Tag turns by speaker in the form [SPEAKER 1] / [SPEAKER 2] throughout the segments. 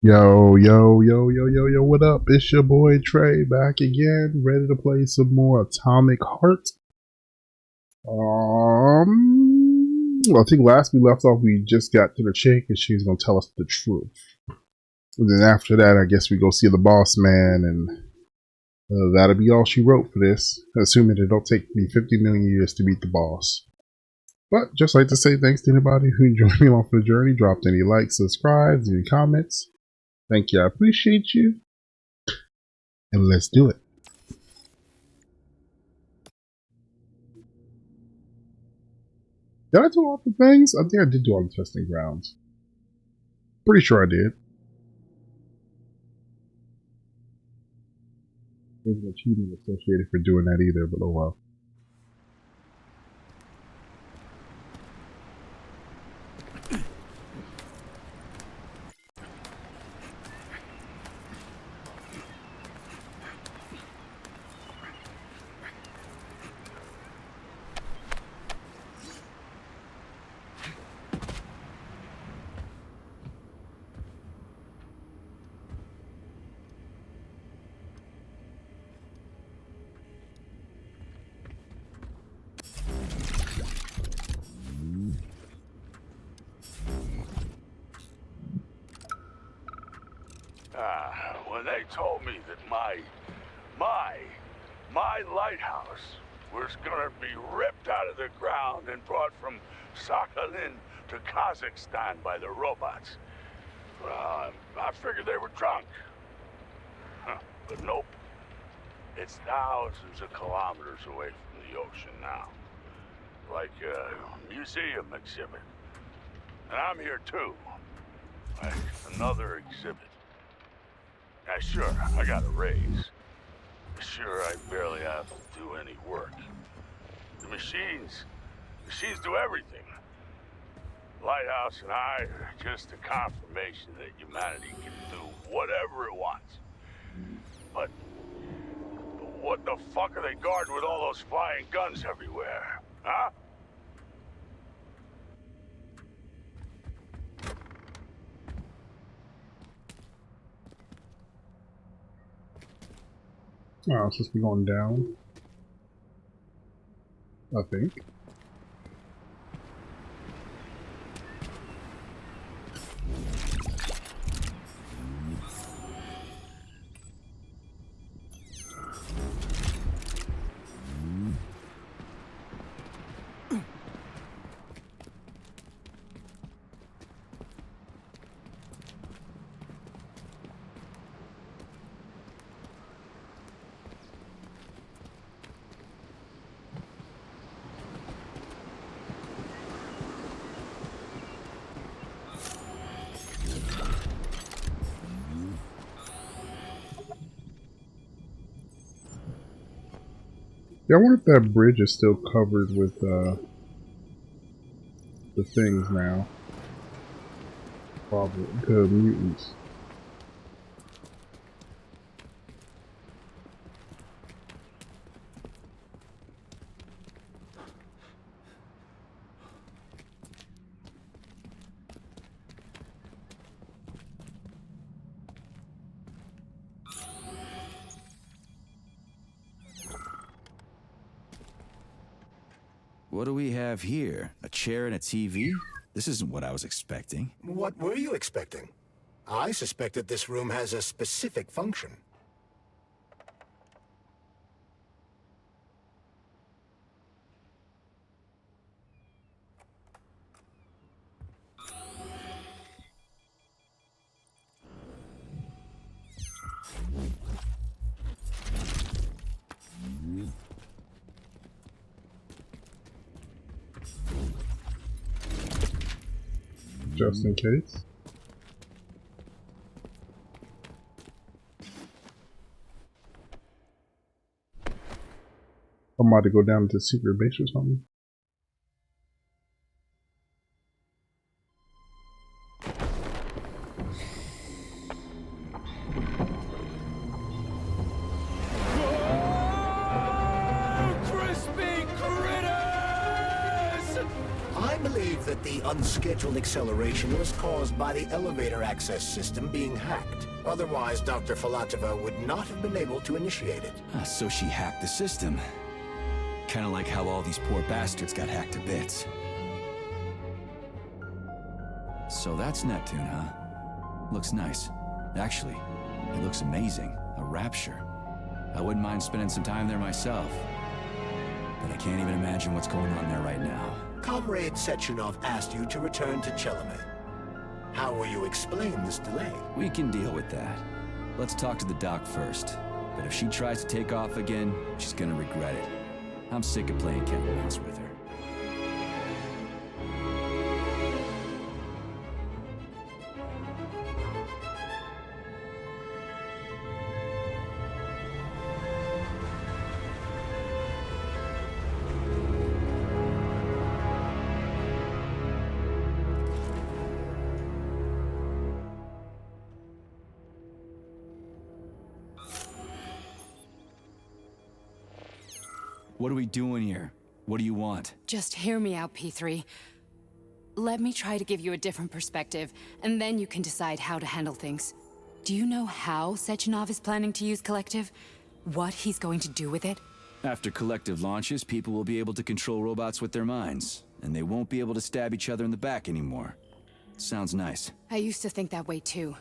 [SPEAKER 1] Yo, yo, yo, yo, yo, yo, what up? It's your boy Trey back again, ready to play some more Atomic Heart. I think last we left off, we just got to the chick and she's gonna tell us the truth. And then after that, I guess we go see the boss man, and that'll be all she wrote for this, assuming it don't take me 50 million years to beat the boss. But just like to say thanks to anybody who joined me along for the journey, dropped any likes, subscribes, any comments. Thank you, I appreciate you. And let's do it. Did I do all the things? I think I did do all the testing grounds. Pretty sure I did. There's no cheating associated for doing that either, but oh well.
[SPEAKER 2] When they told me that my lighthouse was gonna be ripped out of the ground and brought from Sakhalin to Kazakhstan by the robots, I figured they were drunk. But nope. It's thousands of kilometers away from the ocean now. Like a museum exhibit. And I'm here too. Like another exhibit. Now, sure, I got a raise. Sure, I barely have to do any work. The machines do everything. Lighthouse and I are just a confirmation that humanity can do whatever it wants. But what the fuck are they guarding with all those flying guns everywhere? Huh?
[SPEAKER 1] Oh, it's just be going down. I think. Yeah, I wonder if that bridge is still covered with the things now. Probably the mutants.
[SPEAKER 3] What do we have here? A chair and a TV? This isn't what I was expecting.
[SPEAKER 4] What were you expecting? I suspected this room has a specific function.
[SPEAKER 1] Just in case. I'm about to go down to the secret base or something.
[SPEAKER 4] believe that the unscheduled acceleration was caused by the elevator access system being hacked. Otherwise, Dr. Filatova would not have been able to initiate it.
[SPEAKER 3] So she hacked the system. Kinda like how all these poor bastards got hacked to bits. So that's Neptune, huh? Looks nice. Actually, it looks amazing. A rapture. I wouldn't mind spending some time there myself. But I can't even imagine what's going on there right now.
[SPEAKER 4] Comrade Sechenov asked you to return to Chelome. How will you explain this delay?
[SPEAKER 3] We can deal with that. Let's talk to the doc first. But if she tries to take off again, she's gonna regret it. I'm sick of playing cat and mouse with her. What are we doing here? What do you want?
[SPEAKER 5] Just hear me out, P3. Let me try to give you a different perspective, and then you can decide how to handle things. Do you know how Sechenov is planning to use Collective? What he's going to do with it?
[SPEAKER 3] After Collective launches, people will be able to control robots with their minds, and they won't be able to stab each other in the back anymore. Sounds nice.
[SPEAKER 5] I used to think that way too,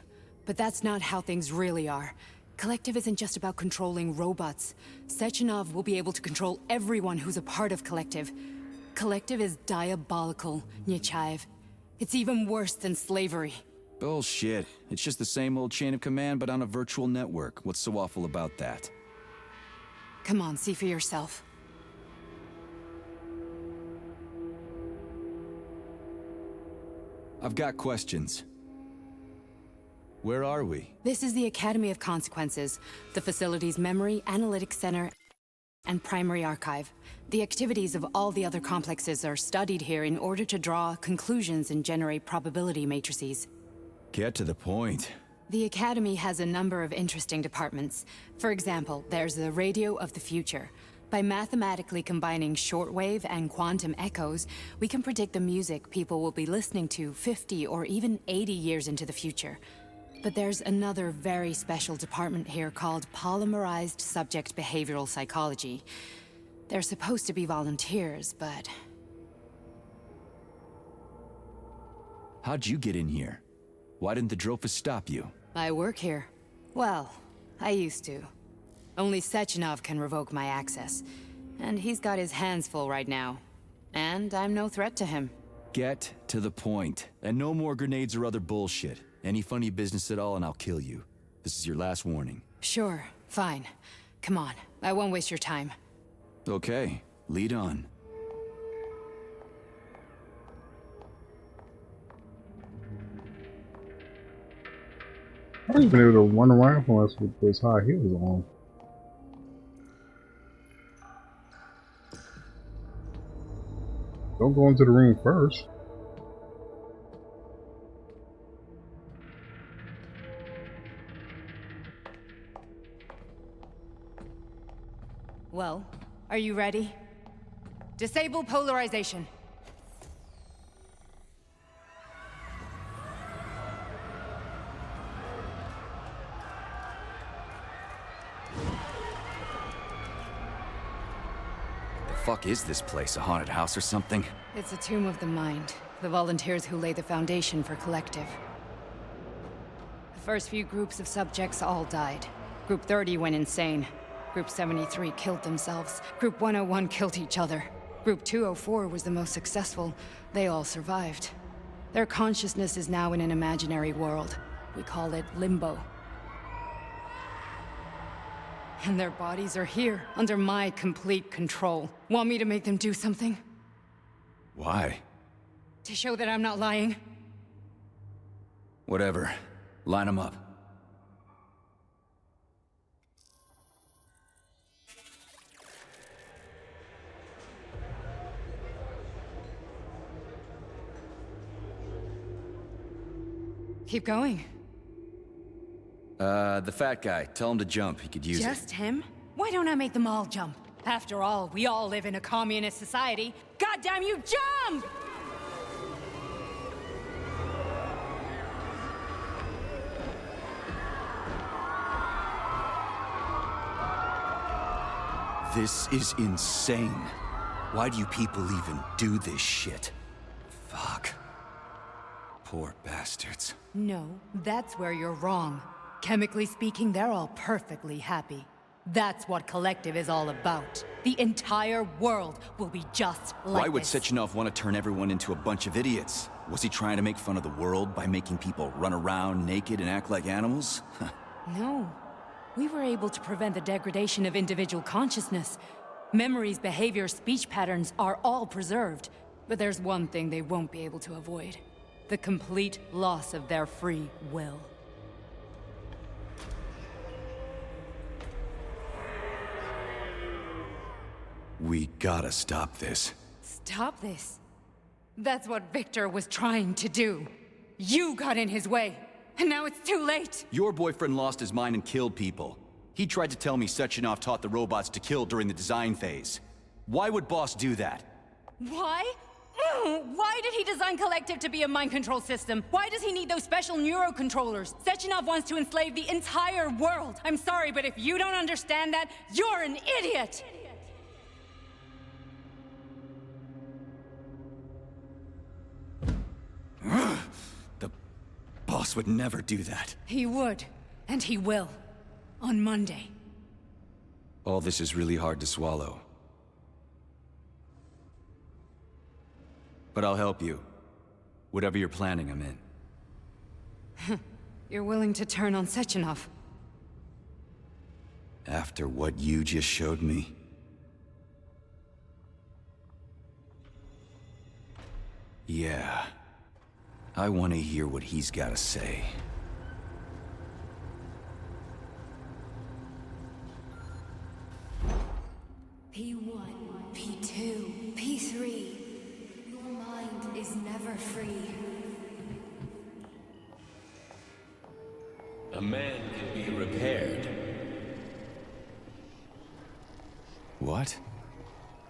[SPEAKER 5] but that's not how things really are. Collective isn't just about controlling robots. Sechenov will be able to control everyone who's a part of Collective. Collective is diabolical, Nechayev. It's even worse than slavery.
[SPEAKER 3] Bullshit. It's just the same old chain of command, but on a virtual network. What's so awful about that?
[SPEAKER 5] Come on, see for yourself.
[SPEAKER 3] I've got questions. Where are we?
[SPEAKER 5] This is the Academy of Consequences, the facility's memory, analytics center, and primary archive. The activities of all the other complexes are studied here in order to draw conclusions and generate probability matrices.
[SPEAKER 3] Get to the point.
[SPEAKER 5] The Academy has a number of interesting departments. For example, there's the Radio of the Future. By mathematically combining shortwave and quantum echoes, we can predict the music people will be listening to 50 or even 80 years into the future. But there's another very special department here called Polymerized Subject Behavioral Psychology. They're supposed to be volunteers, but...
[SPEAKER 3] How'd you get in here? Why didn't the Drofus stop you?
[SPEAKER 5] I work here. Well, I used to. Only Sechenov can revoke my access. And he's got his hands full right now. And I'm no threat to him.
[SPEAKER 3] Get to the point. And no more grenades or other bullshit. Any funny business at all and I'll kill you. This is your last warning.
[SPEAKER 5] Sure, fine. Come on, I won't waste your time.
[SPEAKER 3] Okay, lead on.
[SPEAKER 1] I haven't been able to run around for us with those high heels on. Don't go into the room first.
[SPEAKER 5] Well, are you ready? Disable polarization.
[SPEAKER 3] The fuck is this place? A haunted house or something?
[SPEAKER 5] It's a tomb of the mind. The volunteers who lay the foundation for Collective. The first few groups of subjects all died. Group 30 went insane. Group 73 killed themselves. Group 101 killed each other. Group 204 was the most successful. They all survived. Their consciousness is now in an imaginary world. We call it Limbo. And their bodies are here, under my complete control. Want me to make them do something?
[SPEAKER 3] Why?
[SPEAKER 5] To show that I'm not lying?
[SPEAKER 3] Whatever. Line them up.
[SPEAKER 5] Keep going.
[SPEAKER 3] The fat guy. Tell him to jump. He could use it.
[SPEAKER 5] Just him? Why don't I make them all jump? After all, we all live in a communist society. Goddamn you, jump!
[SPEAKER 3] This is insane. Why do you people even do this shit? Fuck. Poor bastards.
[SPEAKER 5] No, that's where you're wrong. Chemically speaking, they're all perfectly happy. That's what Collective is all about. The entire world will be just like
[SPEAKER 3] Why would
[SPEAKER 5] this.
[SPEAKER 3] Sechenov want to turn everyone into a bunch of idiots? Was he trying to make fun of the world by making people run around naked and act like animals?
[SPEAKER 5] No. We were able to prevent the degradation of individual consciousness. Memories, behavior, speech patterns are all preserved. But there's one thing they won't be able to avoid. The complete loss of their free will.
[SPEAKER 3] We gotta stop this.
[SPEAKER 5] Stop this. That's what Victor was trying to do. You got in his way, and now it's too late.
[SPEAKER 3] Your boyfriend lost his mind and killed people. He tried to tell me Sechenov taught the robots to kill during the design phase. Why would Boss do that?
[SPEAKER 5] Why? Why did he design Collective to be a mind control system? Why does he need those special neurocontrollers? Sechenov wants to enslave the entire world. I'm sorry, but if you don't understand that, you're an idiot!
[SPEAKER 3] The Boss would never do that.
[SPEAKER 5] He would, and he will. On Monday.
[SPEAKER 3] All this is really hard to swallow. But I'll help you. Whatever you're planning, I'm in.
[SPEAKER 5] You're willing to turn on Sechenov?
[SPEAKER 3] After what you just showed me? Yeah. I want to hear what he's got to say.
[SPEAKER 6] P1, P2, P3. Your mind is never free.
[SPEAKER 7] A man can be repaired.
[SPEAKER 3] What?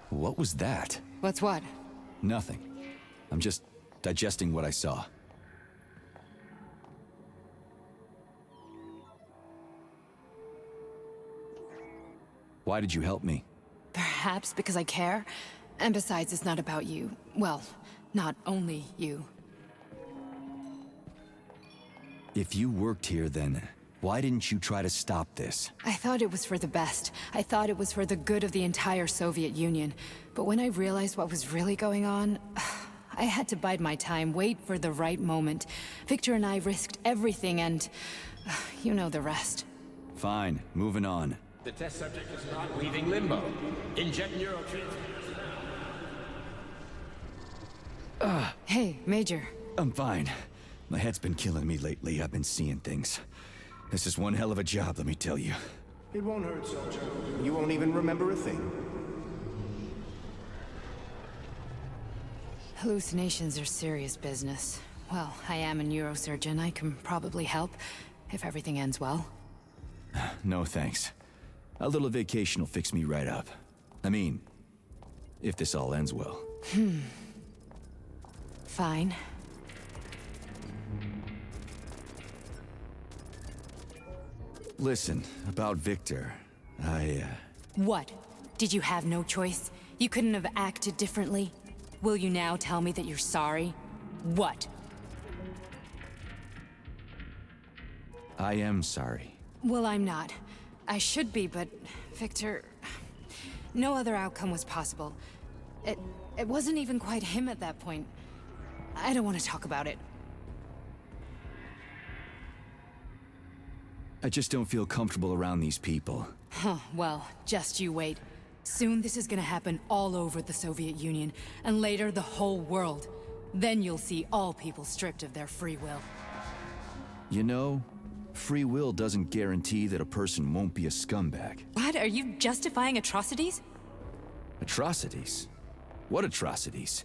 [SPEAKER 3] What was that?
[SPEAKER 5] What's what?
[SPEAKER 3] Nothing. I'm just digesting what I saw. Why did you help me?
[SPEAKER 5] Perhaps because I care. And besides, it's not about you. Well, not only you.
[SPEAKER 3] If you worked here, then why didn't you try to stop this?
[SPEAKER 5] I thought it was for the best. I thought it was for the good of the entire Soviet Union. But when I realized what was really going on, I had to bide my time, wait for the right moment. Victor and I risked everything and... you know the rest.
[SPEAKER 3] Fine, moving on.
[SPEAKER 7] The test subject is not leaving limbo. Inject neurotransmitters now.
[SPEAKER 5] Hey, Major.
[SPEAKER 3] I'm fine. My head's been killing me lately. I've been seeing things. This is one hell of a job, let me tell you.
[SPEAKER 4] It won't hurt, soldier. You won't even remember a thing.
[SPEAKER 5] Hallucinations are serious business. Well, I am a neurosurgeon. I can probably help, if everything ends well.
[SPEAKER 3] No thanks. A little vacation will fix me right up. I mean, if this all ends well.
[SPEAKER 5] Fine.
[SPEAKER 3] Listen, about Victor,
[SPEAKER 5] What? Did you have no choice? You couldn't have acted differently? Will you now tell me that you're sorry? What?
[SPEAKER 3] I am sorry.
[SPEAKER 5] Well, I'm not. I should be, but Victor... No other outcome was possible. It wasn't even quite him at that point. I don't want to talk about it.
[SPEAKER 3] I just don't feel comfortable around these people.
[SPEAKER 5] Huh, well, just you wait. Soon this is gonna happen all over the Soviet Union, and later the whole world. Then you'll see all people stripped of their free will.
[SPEAKER 3] You know, free will doesn't guarantee that a person won't be a scumbag.
[SPEAKER 5] What? Are you justifying atrocities?
[SPEAKER 3] Atrocities? What atrocities?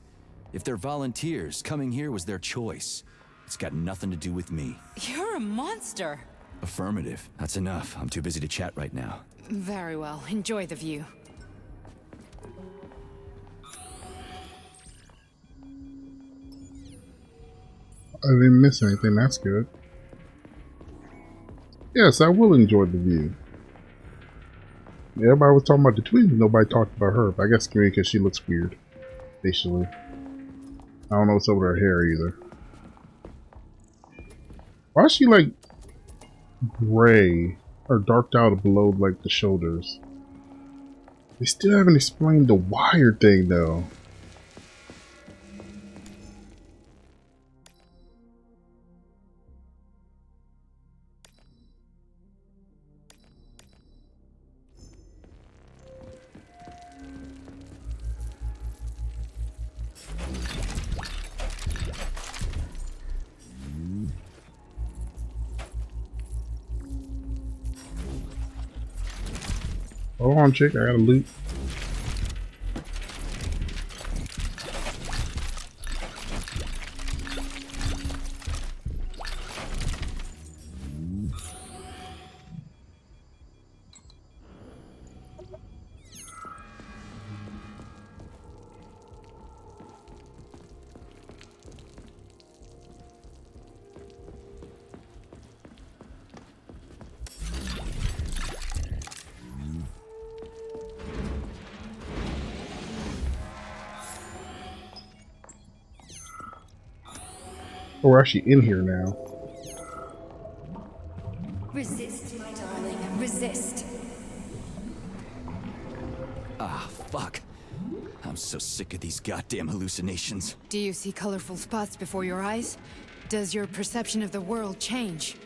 [SPEAKER 3] If they're volunteers, coming here was their choice. It's got nothing to do with me.
[SPEAKER 5] You're a monster.
[SPEAKER 3] Affirmative. That's enough. I'm too busy to chat right now.
[SPEAKER 5] Very well. Enjoy the view.
[SPEAKER 1] I didn't miss anything, that's good. Yes, I will enjoy the view. Everybody was talking about the twins, nobody talked about her. But I guess maybe because she looks weird, facially. I don't know what's over her hair either. Why is she like gray or darked out below like the shoulders? They still haven't explained the wire thing though. Hold on, chick, I gotta loot. Oh, we're actually in here now.
[SPEAKER 6] Resist, my darling. Resist.
[SPEAKER 3] Ah, fuck. I'm so sick of these goddamn hallucinations.
[SPEAKER 5] Do you see colorful spots before your eyes? Does your perception of the world change?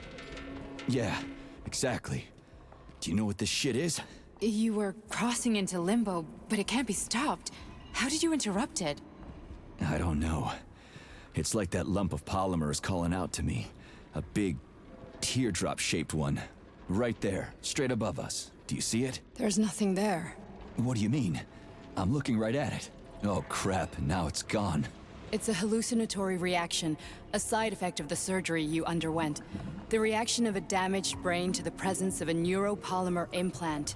[SPEAKER 3] Yeah, exactly. Do you know what this shit is?
[SPEAKER 5] You were crossing into limbo, but it can't be stopped. How did you interrupt it?
[SPEAKER 3] I don't know. It's like that lump of polymer is calling out to me. A big, teardrop-shaped one. Right there, straight above us. Do you see it?
[SPEAKER 5] There's nothing there.
[SPEAKER 3] What do you mean? I'm looking right at it. Oh crap, now it's gone.
[SPEAKER 5] It's a hallucinatory reaction, a side effect of the surgery you underwent. The reaction of a damaged brain to the presence of a neuropolymer implant.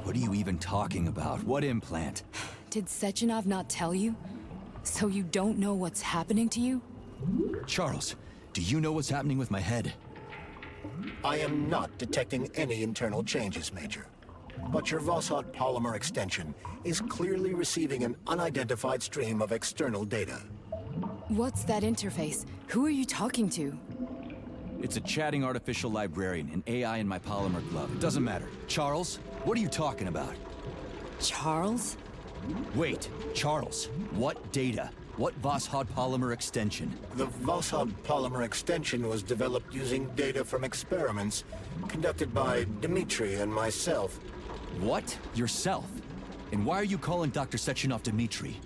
[SPEAKER 3] What are you even talking about? What implant?
[SPEAKER 5] Did Sechenov not tell you? So you don't know what's happening to you?
[SPEAKER 3] Charles, do you know what's happening with my head?
[SPEAKER 4] I am not detecting any internal changes, Major. But your Vossot polymer extension is clearly receiving an unidentified stream of external data.
[SPEAKER 5] What's that interface? Who are you talking to?
[SPEAKER 3] It's a chatting artificial librarian, an AI in my polymer glove. It doesn't matter. Charles, what are you talking about?
[SPEAKER 5] Charles?
[SPEAKER 3] Wait, Charles, what data? What Vossot polymer extension?
[SPEAKER 4] The Vossot polymer extension was developed using data from experiments conducted by Dmitri and myself.
[SPEAKER 3] What? Yourself? And why are you calling Dr. Sechenov Dmitri?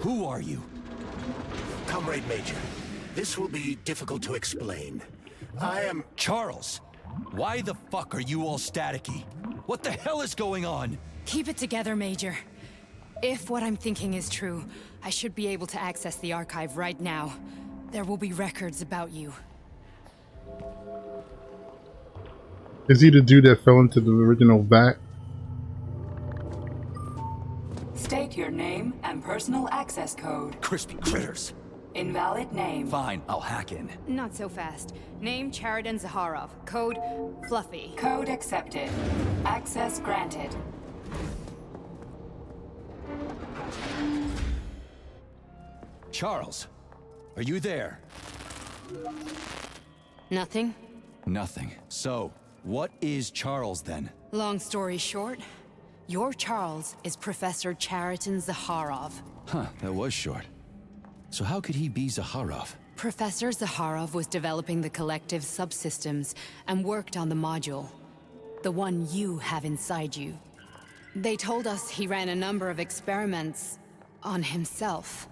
[SPEAKER 3] Who are you?
[SPEAKER 4] Comrade Major, this will be difficult to explain. I am...
[SPEAKER 3] Charles! Why the fuck are you all staticky? What the hell is going on?
[SPEAKER 5] Keep it together, Major. If what I'm thinking is true, I should be able to access the archive right now. There will be records about you.
[SPEAKER 1] Is he the dude that fell into the original vat?
[SPEAKER 8] State your name and personal access code.
[SPEAKER 3] Crispy critters!
[SPEAKER 8] Invalid name.
[SPEAKER 3] Fine, I'll hack in.
[SPEAKER 5] Not so fast. Name Chariton Zaharov. Code Fluffy.
[SPEAKER 8] Code accepted. Access granted.
[SPEAKER 3] Charles, are you there?
[SPEAKER 5] Nothing?
[SPEAKER 3] Nothing. So, what is Charles then?
[SPEAKER 5] Long story short, your Charles is Professor Chariton Zaharov.
[SPEAKER 3] Huh, that was short. So how could he be Zaharov?
[SPEAKER 5] Professor Zaharov was developing the collective subsystems and worked on the module. The one you have inside you. They told us he ran a number of experiments on himself.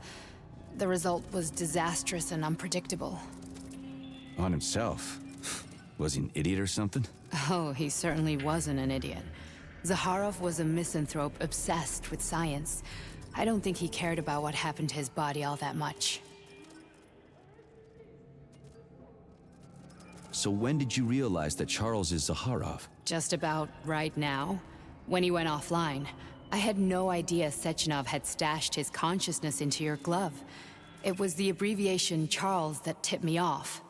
[SPEAKER 5] The result was disastrous and unpredictable.
[SPEAKER 3] On himself? Was he an idiot or something?
[SPEAKER 5] Oh, he certainly wasn't an idiot. Zaharov was a misanthrope obsessed with science. I don't think he cared about what happened to his body all that much.
[SPEAKER 3] So when did you realize that Charles is Zaharov?
[SPEAKER 5] Just about right now, when he went offline. I had no idea Sechenov had stashed his consciousness into your glove. It was the abbreviation Charles that tipped me off.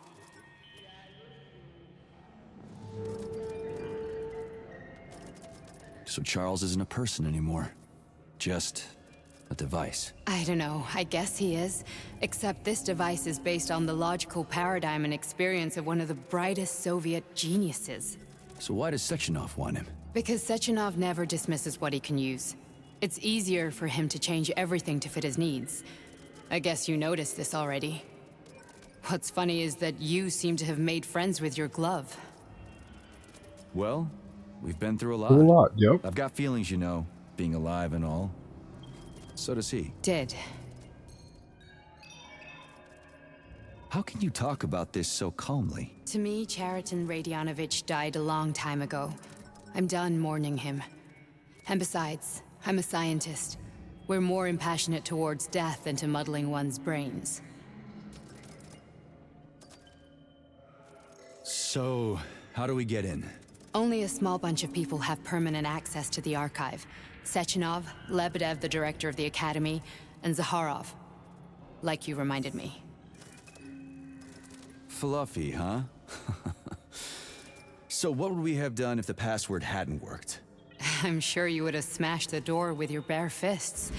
[SPEAKER 3] So Charles isn't a person anymore. Just a device.
[SPEAKER 5] I don't know, I guess he is. Except this device is based on the logical paradigm and experience of one of the brightest Soviet geniuses.
[SPEAKER 3] So why does Sechenov want him?
[SPEAKER 5] Because Sechenov never dismisses what he can use. It's easier for him to change everything to fit his needs. I guess you noticed this already. What's funny is that you seem to have made friends with your glove.
[SPEAKER 3] Well, we've been through a lot.
[SPEAKER 1] A lot, yep.
[SPEAKER 3] I've got feelings, you know, being alive and all. So does he.
[SPEAKER 5] Did.
[SPEAKER 3] How can you talk about this so calmly?
[SPEAKER 5] To me, Chariton Radionovich died a long time ago. I'm done mourning him. And besides, I'm a scientist. We're more impassionate towards death than to muddling one's brains.
[SPEAKER 3] So, how do we get in?
[SPEAKER 5] Only a small bunch of people have permanent access to the archive. Sechenov, Lebedev, the director of the Academy, and Zakharov. Like you reminded me.
[SPEAKER 3] Fluffy, huh? So what would we have done if the password hadn't worked?
[SPEAKER 5] I'm sure you would have smashed the door with your bare fists.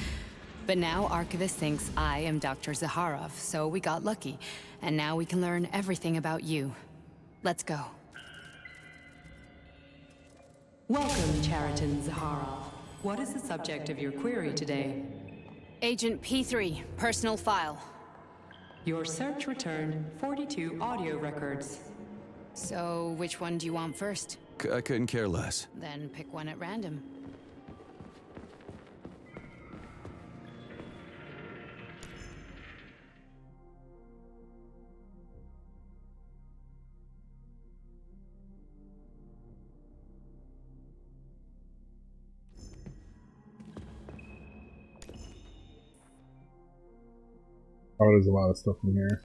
[SPEAKER 5] But now Archivist thinks I am Dr. Zakharov, so we got lucky. And now we can learn everything about you. Let's go.
[SPEAKER 8] Welcome, Chariton Zakharov. What is the subject of your query today?
[SPEAKER 5] Agent P3, personal file.
[SPEAKER 8] Your search returned 42 audio records.
[SPEAKER 5] So, which one do you want first?
[SPEAKER 3] I couldn't care less.
[SPEAKER 5] Then pick one at random.
[SPEAKER 1] Oh, there's a lot of stuff in here.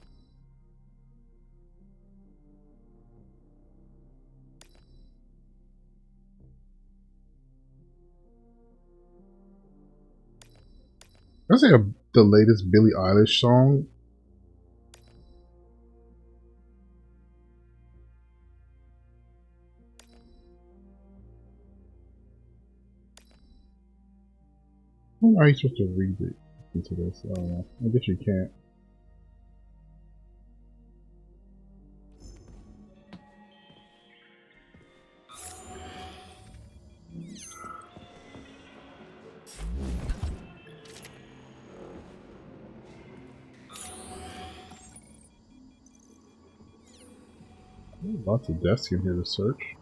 [SPEAKER 1] Can I say the latest Billie Eilish song? How are you supposed to read it into this? I don't know. I guess you can't. Lots of desks in here to search.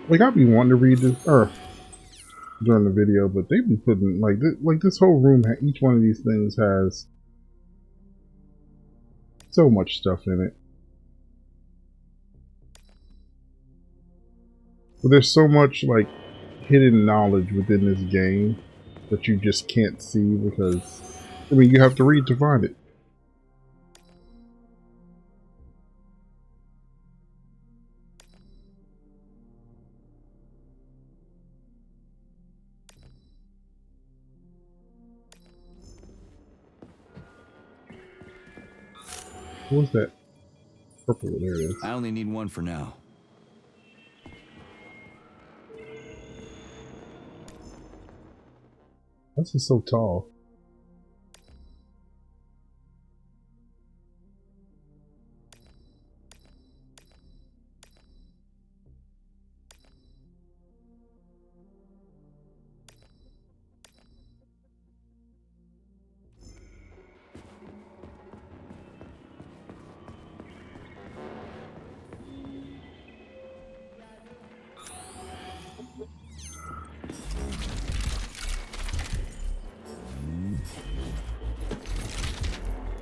[SPEAKER 1] Like, I'd be wanting to read this during the video, but they've been putting like this whole room. Each one of these things has so much stuff in it. But there's so much like hidden knowledge within this game that you just can't see because, I mean, you have to read to find it. What was that? Purple, there it is.
[SPEAKER 3] I only need one for now.
[SPEAKER 1] This is so tall.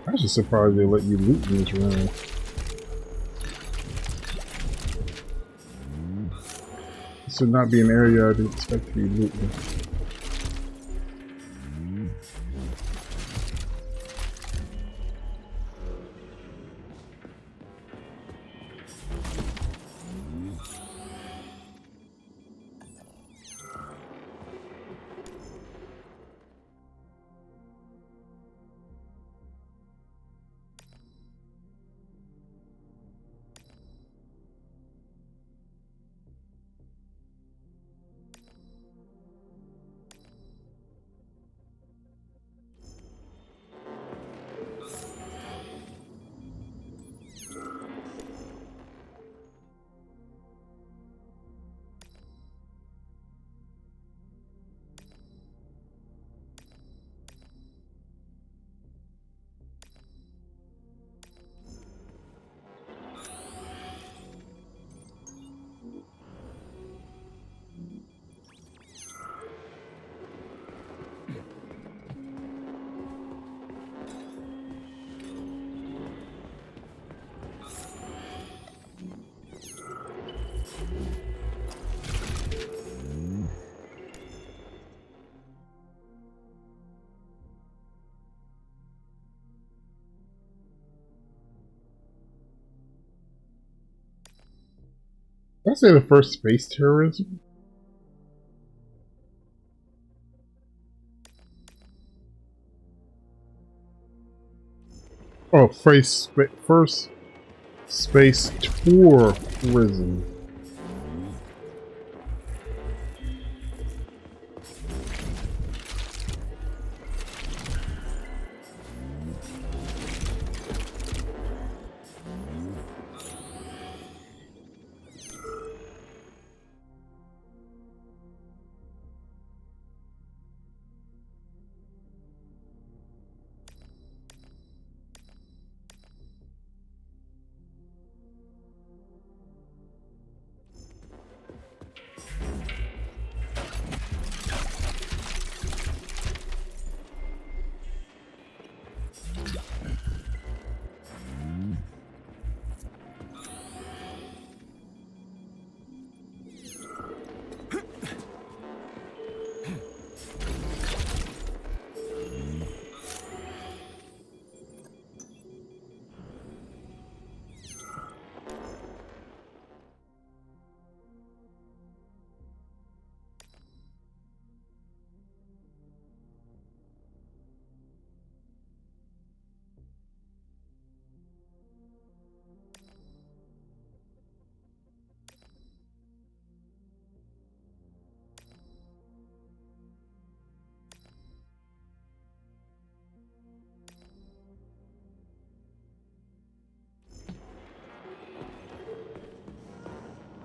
[SPEAKER 1] I'm just surprised they let you loot in this room. This would not be an area I'd expect to be looting. I say the first space terrorism. Oh, first space tourism.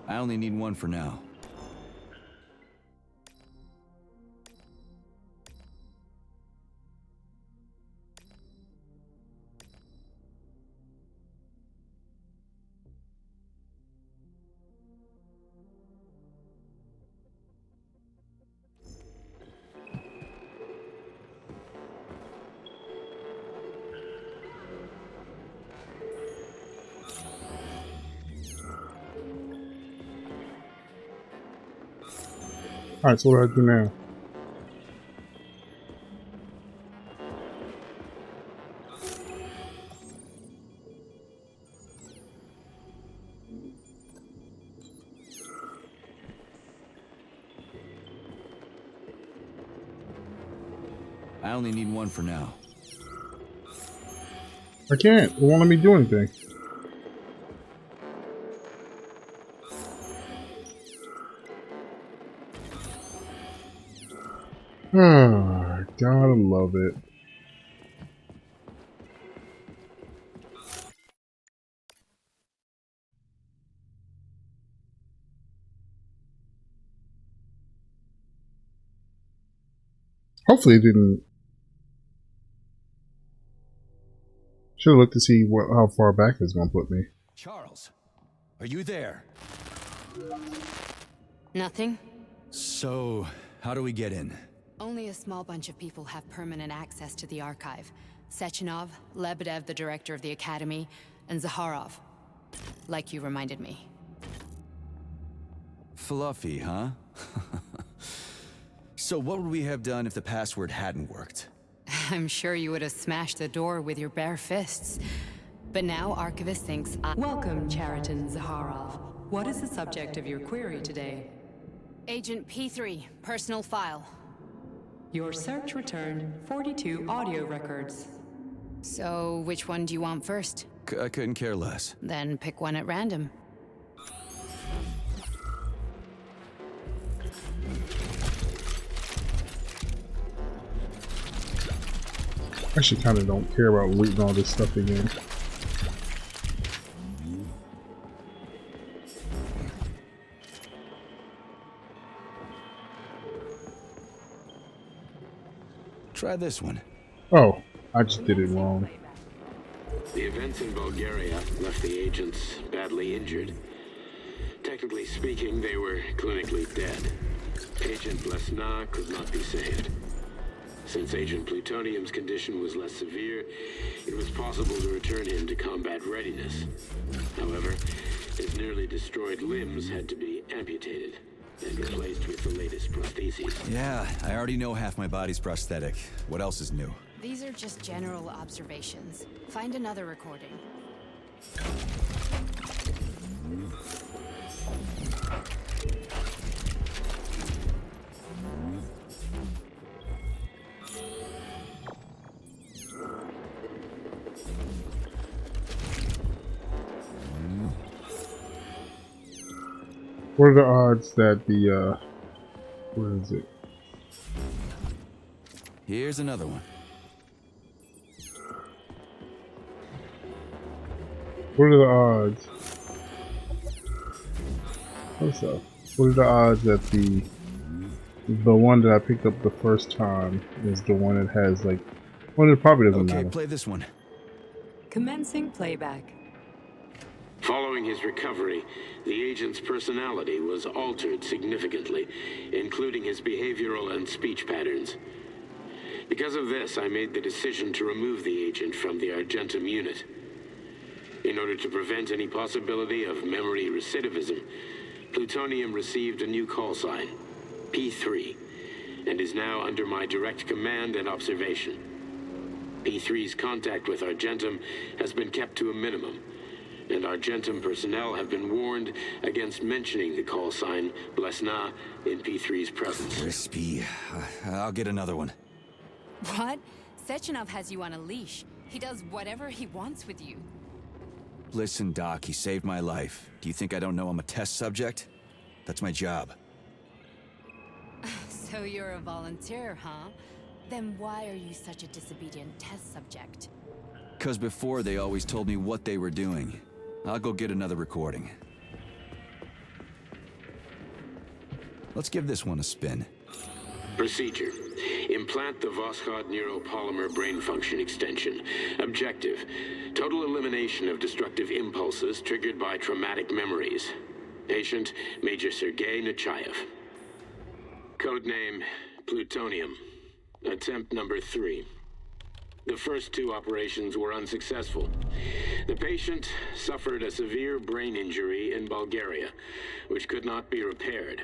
[SPEAKER 3] I only need one for now.
[SPEAKER 1] Alright, so what do I do now?
[SPEAKER 3] I only need one for now.
[SPEAKER 1] I can't. It won't let me do anything. Ah, gotta love it. Hopefully it didn't. Should have looked to see how far back it's gonna put me.
[SPEAKER 3] Charles, are you there?
[SPEAKER 5] Nothing?
[SPEAKER 3] So, how do we get in?
[SPEAKER 5] Only a small bunch of people have permanent access to the archive. Sechenov, Lebedev, the director of the Academy, and Zaharov. Like you reminded me.
[SPEAKER 3] Fluffy, huh? So what would we have done if the password hadn't worked?
[SPEAKER 5] I'm sure you would have smashed the door with your bare fists. But now Archivist thinks
[SPEAKER 8] Welcome, Chariton Zaharov. What is the subject of your query today?
[SPEAKER 5] Agent P3, personal file.
[SPEAKER 8] Your search returned 42 audio records.
[SPEAKER 5] So, which one do you want first?
[SPEAKER 3] I couldn't care less.
[SPEAKER 5] Then pick one at random.
[SPEAKER 1] I actually kind of don't care about looting all this stuff again.
[SPEAKER 3] Try this one.
[SPEAKER 1] Oh, I just did it wrong.
[SPEAKER 9] The events in Bulgaria left the agents badly injured. Technically speaking, they were clinically dead. Agent Blesna could not be saved. Since Agent Plutonium's condition was less severe, it was possible to return him to combat readiness. However, his nearly destroyed limbs had to be amputated and replaced with the latest prostheses.
[SPEAKER 3] Yeah, I already know half my body's prosthetic. What else is new?
[SPEAKER 5] These are just general observations. Find another recording.
[SPEAKER 1] What are the odds that the where is it?
[SPEAKER 3] Here's another one.
[SPEAKER 1] What are the odds? What's up? What are the odds that the one that I picked up the first time is the one that has like? Well, it probably doesn't
[SPEAKER 3] Okay,
[SPEAKER 1] matter.
[SPEAKER 3] play this one.
[SPEAKER 8] Commencing playback.
[SPEAKER 9] Following his recovery, the agent's personality was altered significantly, including his behavioral and speech patterns. Because of this, I made the decision to remove the agent from the Argentum unit. In order to prevent any possibility of memory recidivism, Plutonium received a new call sign, P3, and is now under my direct command and observation. P3's contact with Argentum has been kept to a minimum, and Argentum personnel have been warned against mentioning the call sign Blesna in P3's presence.
[SPEAKER 3] Crispy. I'll get another one.
[SPEAKER 5] What? Sechenov has you on a leash. He does whatever he wants with you.
[SPEAKER 3] Listen, Doc, he saved my life. Do you think I don't know I'm a test subject? That's my job.
[SPEAKER 5] So you're a volunteer, huh? Then why are you such a disobedient test subject?
[SPEAKER 3] 'Cause before they always told me what they were doing. I'll go get another recording. Let's give this one a spin.
[SPEAKER 9] Procedure. Implant the Voskhod neuropolymer brain function extension. Objective. Total elimination of destructive impulses triggered by traumatic memories. Patient, Major Sergei Nechayev. Codename, Plutonium. Attempt number 3. The first 2 operations were unsuccessful. The patient suffered a severe brain injury in Bulgaria, which could not be repaired.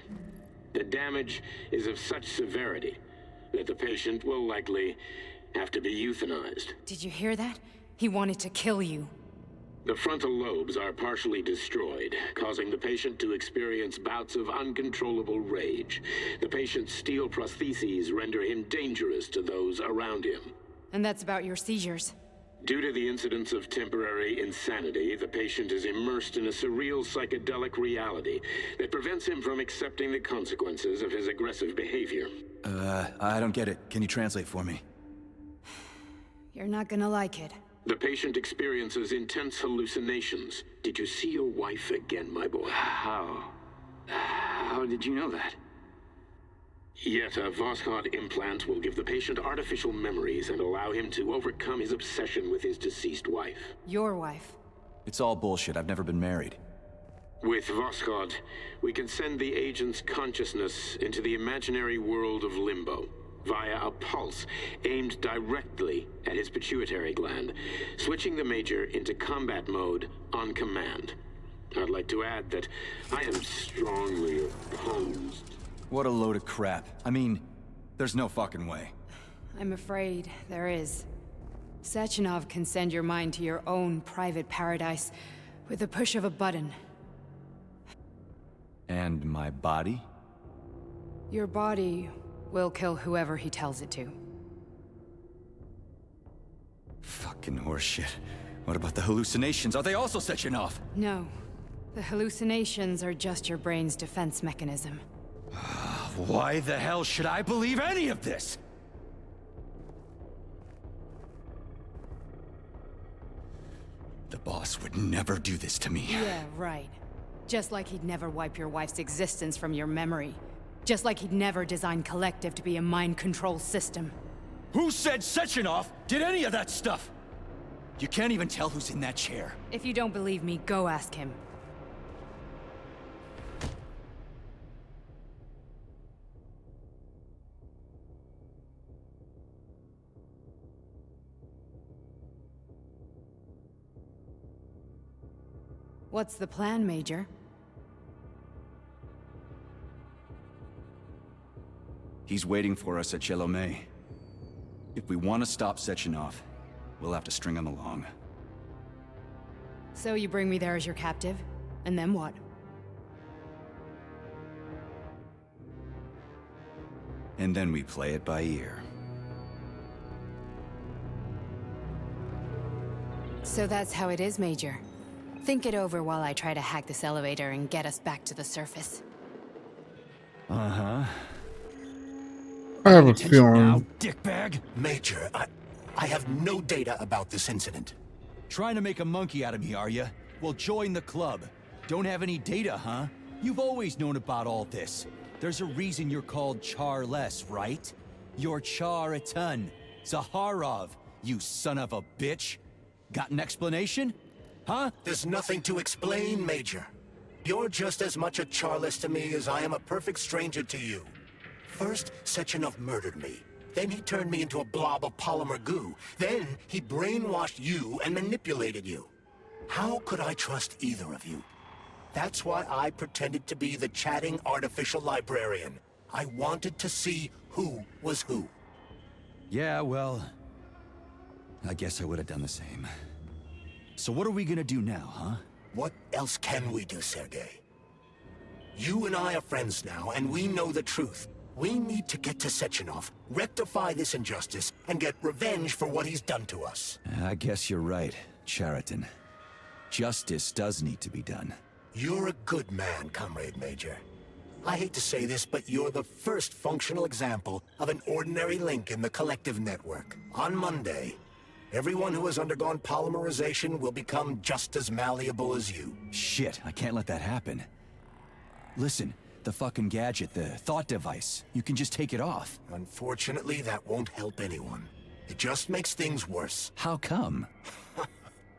[SPEAKER 9] The damage is of such severity that the patient will likely have to be euthanized.
[SPEAKER 5] Did you hear that? He wanted to kill you.
[SPEAKER 9] The frontal lobes are partially destroyed, causing the patient to experience bouts of uncontrollable rage. The patient's steel prostheses render him dangerous to those around him.
[SPEAKER 5] And that's about your seizures.
[SPEAKER 9] Due to the incidence of temporary insanity, the patient is immersed in a surreal psychedelic reality that prevents him from accepting the consequences of his aggressive behavior.
[SPEAKER 3] I don't get it. Can you translate for me?
[SPEAKER 5] You're not gonna like it.
[SPEAKER 9] The patient experiences intense hallucinations. Did you see your wife again, my boy?
[SPEAKER 3] How did you know that?
[SPEAKER 9] Yet a Voskhod implant will give the patient artificial memories and allow him to overcome his obsession with his deceased wife.
[SPEAKER 5] Your wife.
[SPEAKER 3] It's all bullshit. I've never been married.
[SPEAKER 9] With Voskhod, we can send the agent's consciousness into the imaginary world of limbo via a pulse aimed directly at his pituitary gland, switching the Major into combat mode on command. I'd like to add that I am strongly opposed.
[SPEAKER 3] What a load of crap. I mean, there's no fucking way.
[SPEAKER 5] I'm afraid there is. Sechenov can send your mind to your own private paradise with the push of a button.
[SPEAKER 3] And my body?
[SPEAKER 5] Your body will kill whoever he tells it to.
[SPEAKER 3] Fucking horseshit. What about the hallucinations? Are they also Sechenov?
[SPEAKER 5] No. The hallucinations are just your brain's defense mechanism.
[SPEAKER 3] Why the hell should I believe any of this? The boss would never do this to me.
[SPEAKER 5] Yeah, right. Just like he'd never wipe your wife's existence from your memory. Just like he'd never design Collective to be a mind control system.
[SPEAKER 3] Who said Sechenov did any of that stuff? You can't even tell who's in that chair.
[SPEAKER 5] If you don't believe me, go ask him. What's the plan, Major?
[SPEAKER 3] He's waiting for us at Chelomey. If we want to stop Sechenov, we'll have to string him along.
[SPEAKER 5] So you bring me there as your captive? And then what?
[SPEAKER 3] And then we play it by ear.
[SPEAKER 5] So that's how it is, Major. Think it over while I try to hack this elevator and get us back to the surface.
[SPEAKER 1] I have a feeling.
[SPEAKER 3] Now, dickbag.
[SPEAKER 4] Major, I have no data about this incident.
[SPEAKER 3] Trying to make a monkey out of me, are you? Well, join the club. Don't have any data, huh? You've always known about all this. There's a reason you're called Charless, right? You're Char a ton. Zaharov, you son of a bitch. Got an explanation? Huh?
[SPEAKER 4] There's nothing to explain, Major. You're just as much a Charless to me as I am a perfect stranger to you. First, Sechenov murdered me. Then he turned me into a blob of polymer goo. Then he brainwashed you and manipulated you. How could I trust either of you? That's why I pretended to be the chatting artificial librarian. I wanted to see who was who.
[SPEAKER 3] Yeah, well, I guess I would have done the same. So what are we gonna do now, huh?
[SPEAKER 4] What else can we do, Sergei? You and I are friends now, and we know the truth. We need to get to Sechenov, rectify this injustice, and get revenge for what he's done to us.
[SPEAKER 3] I guess you're right, Chariton. Justice does need to be done.
[SPEAKER 4] You're a good man, Comrade Major. I hate to say this, but you're the first functional example of an ordinary link in the collective network. On Monday, everyone who has undergone polymerization will become just as malleable as you.
[SPEAKER 3] Shit, I can't let that happen. Listen, the fucking gadget, the thought device, you can just take it off.
[SPEAKER 4] Unfortunately, that won't help anyone. It just makes things worse.
[SPEAKER 3] How come?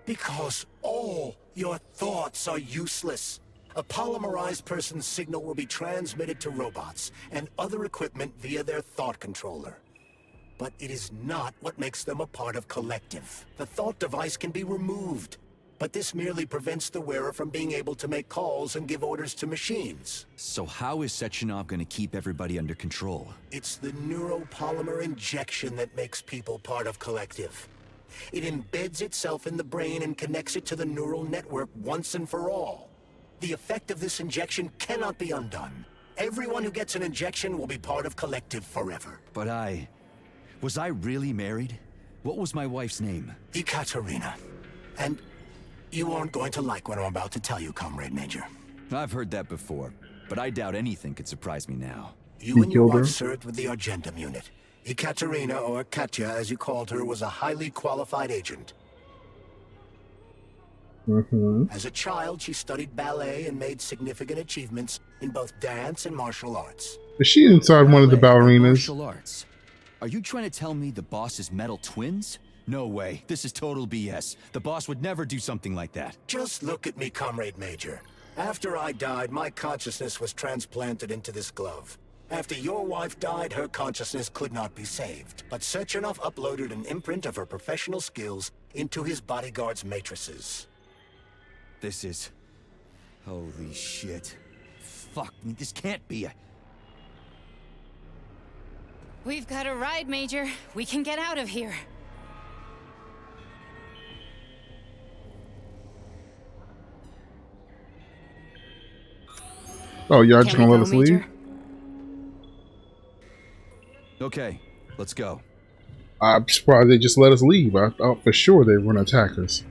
[SPEAKER 4] Because all your thoughts are useless. A polymerized person's signal will be transmitted to robots and other equipment via their thought controller. But it is not what makes them a part of collective. The thought device can be removed, but this merely prevents the wearer from being able to make calls and give orders to machines.
[SPEAKER 3] So how is Sechenov gonna keep everybody under control?
[SPEAKER 4] It's the neuropolymer injection that makes people part of collective. It embeds itself in the brain and connects it to the neural network once and for all. The effect of this injection cannot be undone. Everyone who gets an injection will be part of collective forever.
[SPEAKER 3] But was I really married? What was my wife's name?
[SPEAKER 4] Ekaterina. And you aren't going to like what I'm about to tell you, Comrade Major.
[SPEAKER 3] I've heard that before, but I doubt anything could surprise me now.
[SPEAKER 4] You and your wife served with the Argentum unit. Ekaterina, or Katya as you called her, was a highly qualified agent. As a child, she studied ballet and made significant achievements in both dance and martial arts.
[SPEAKER 1] Is she inside one of the ballerinas?
[SPEAKER 3] Martial arts. Are you trying to tell me the boss is metal twins? No way. This is total BS. The boss would never do something like that.
[SPEAKER 4] Just look at me, Comrade Major. After I died, my consciousness was transplanted into this glove. After your wife died, her consciousness could not be saved. But Sechenov uploaded an imprint of her professional skills into his bodyguard's matrices.
[SPEAKER 3] This is... holy shit. Fuck me, this can't be a...
[SPEAKER 5] We've got a ride, Major. We can get out of here.
[SPEAKER 1] Oh, y'all just gonna let us leave?
[SPEAKER 3] Okay, let's go.
[SPEAKER 1] I'm surprised they just let us leave. I thought for sure they were gonna attack us.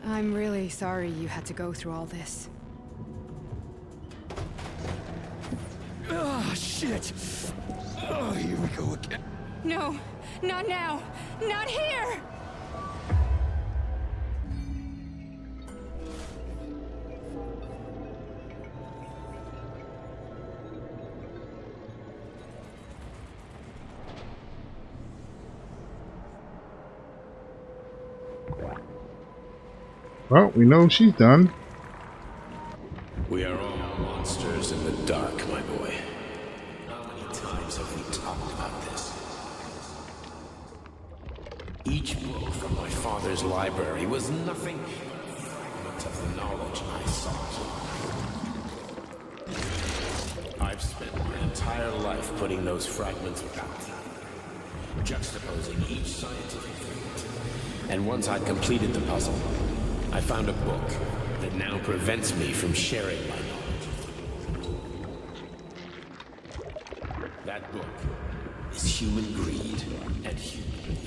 [SPEAKER 5] I'm really sorry you had to go through all this.
[SPEAKER 3] Oh, shit! Oh, here we go again.
[SPEAKER 5] No, not now! Not here!
[SPEAKER 1] Well, we know she's done.
[SPEAKER 9] We are all monsters in the dark, my boy. How many times have we talked about this? Each book from my father's library was nothing but fragments of the knowledge I sought. I've spent my entire life putting those fragments back, juxtaposing each scientific fact. And once I'd completed the puzzle, I found a book that now prevents me from sharing my knowledge. That book
[SPEAKER 7] is human greed and human.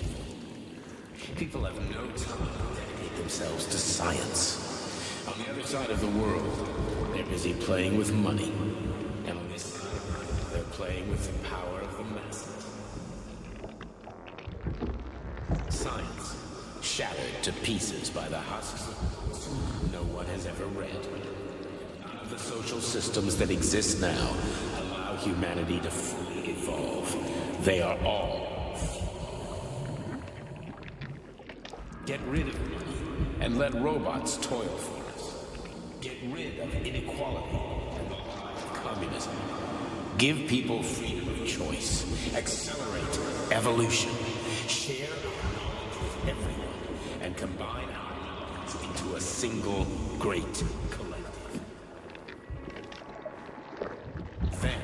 [SPEAKER 7] People have no time to dedicate themselves to science. On the other side of the world, they're busy playing with money. And on this side, they're playing with the power of the masses. Science, shattered to pieces by the husks no one has ever read. None of the social systems that exist now allow humanity to fully evolve. They are all. Get rid of money and let robots toil for us. Get rid of inequality and the lie of communism. Give people freedom of choice. Accelerate evolution. Share our knowledge with everyone and combine our knowledge into a single great collective. Then,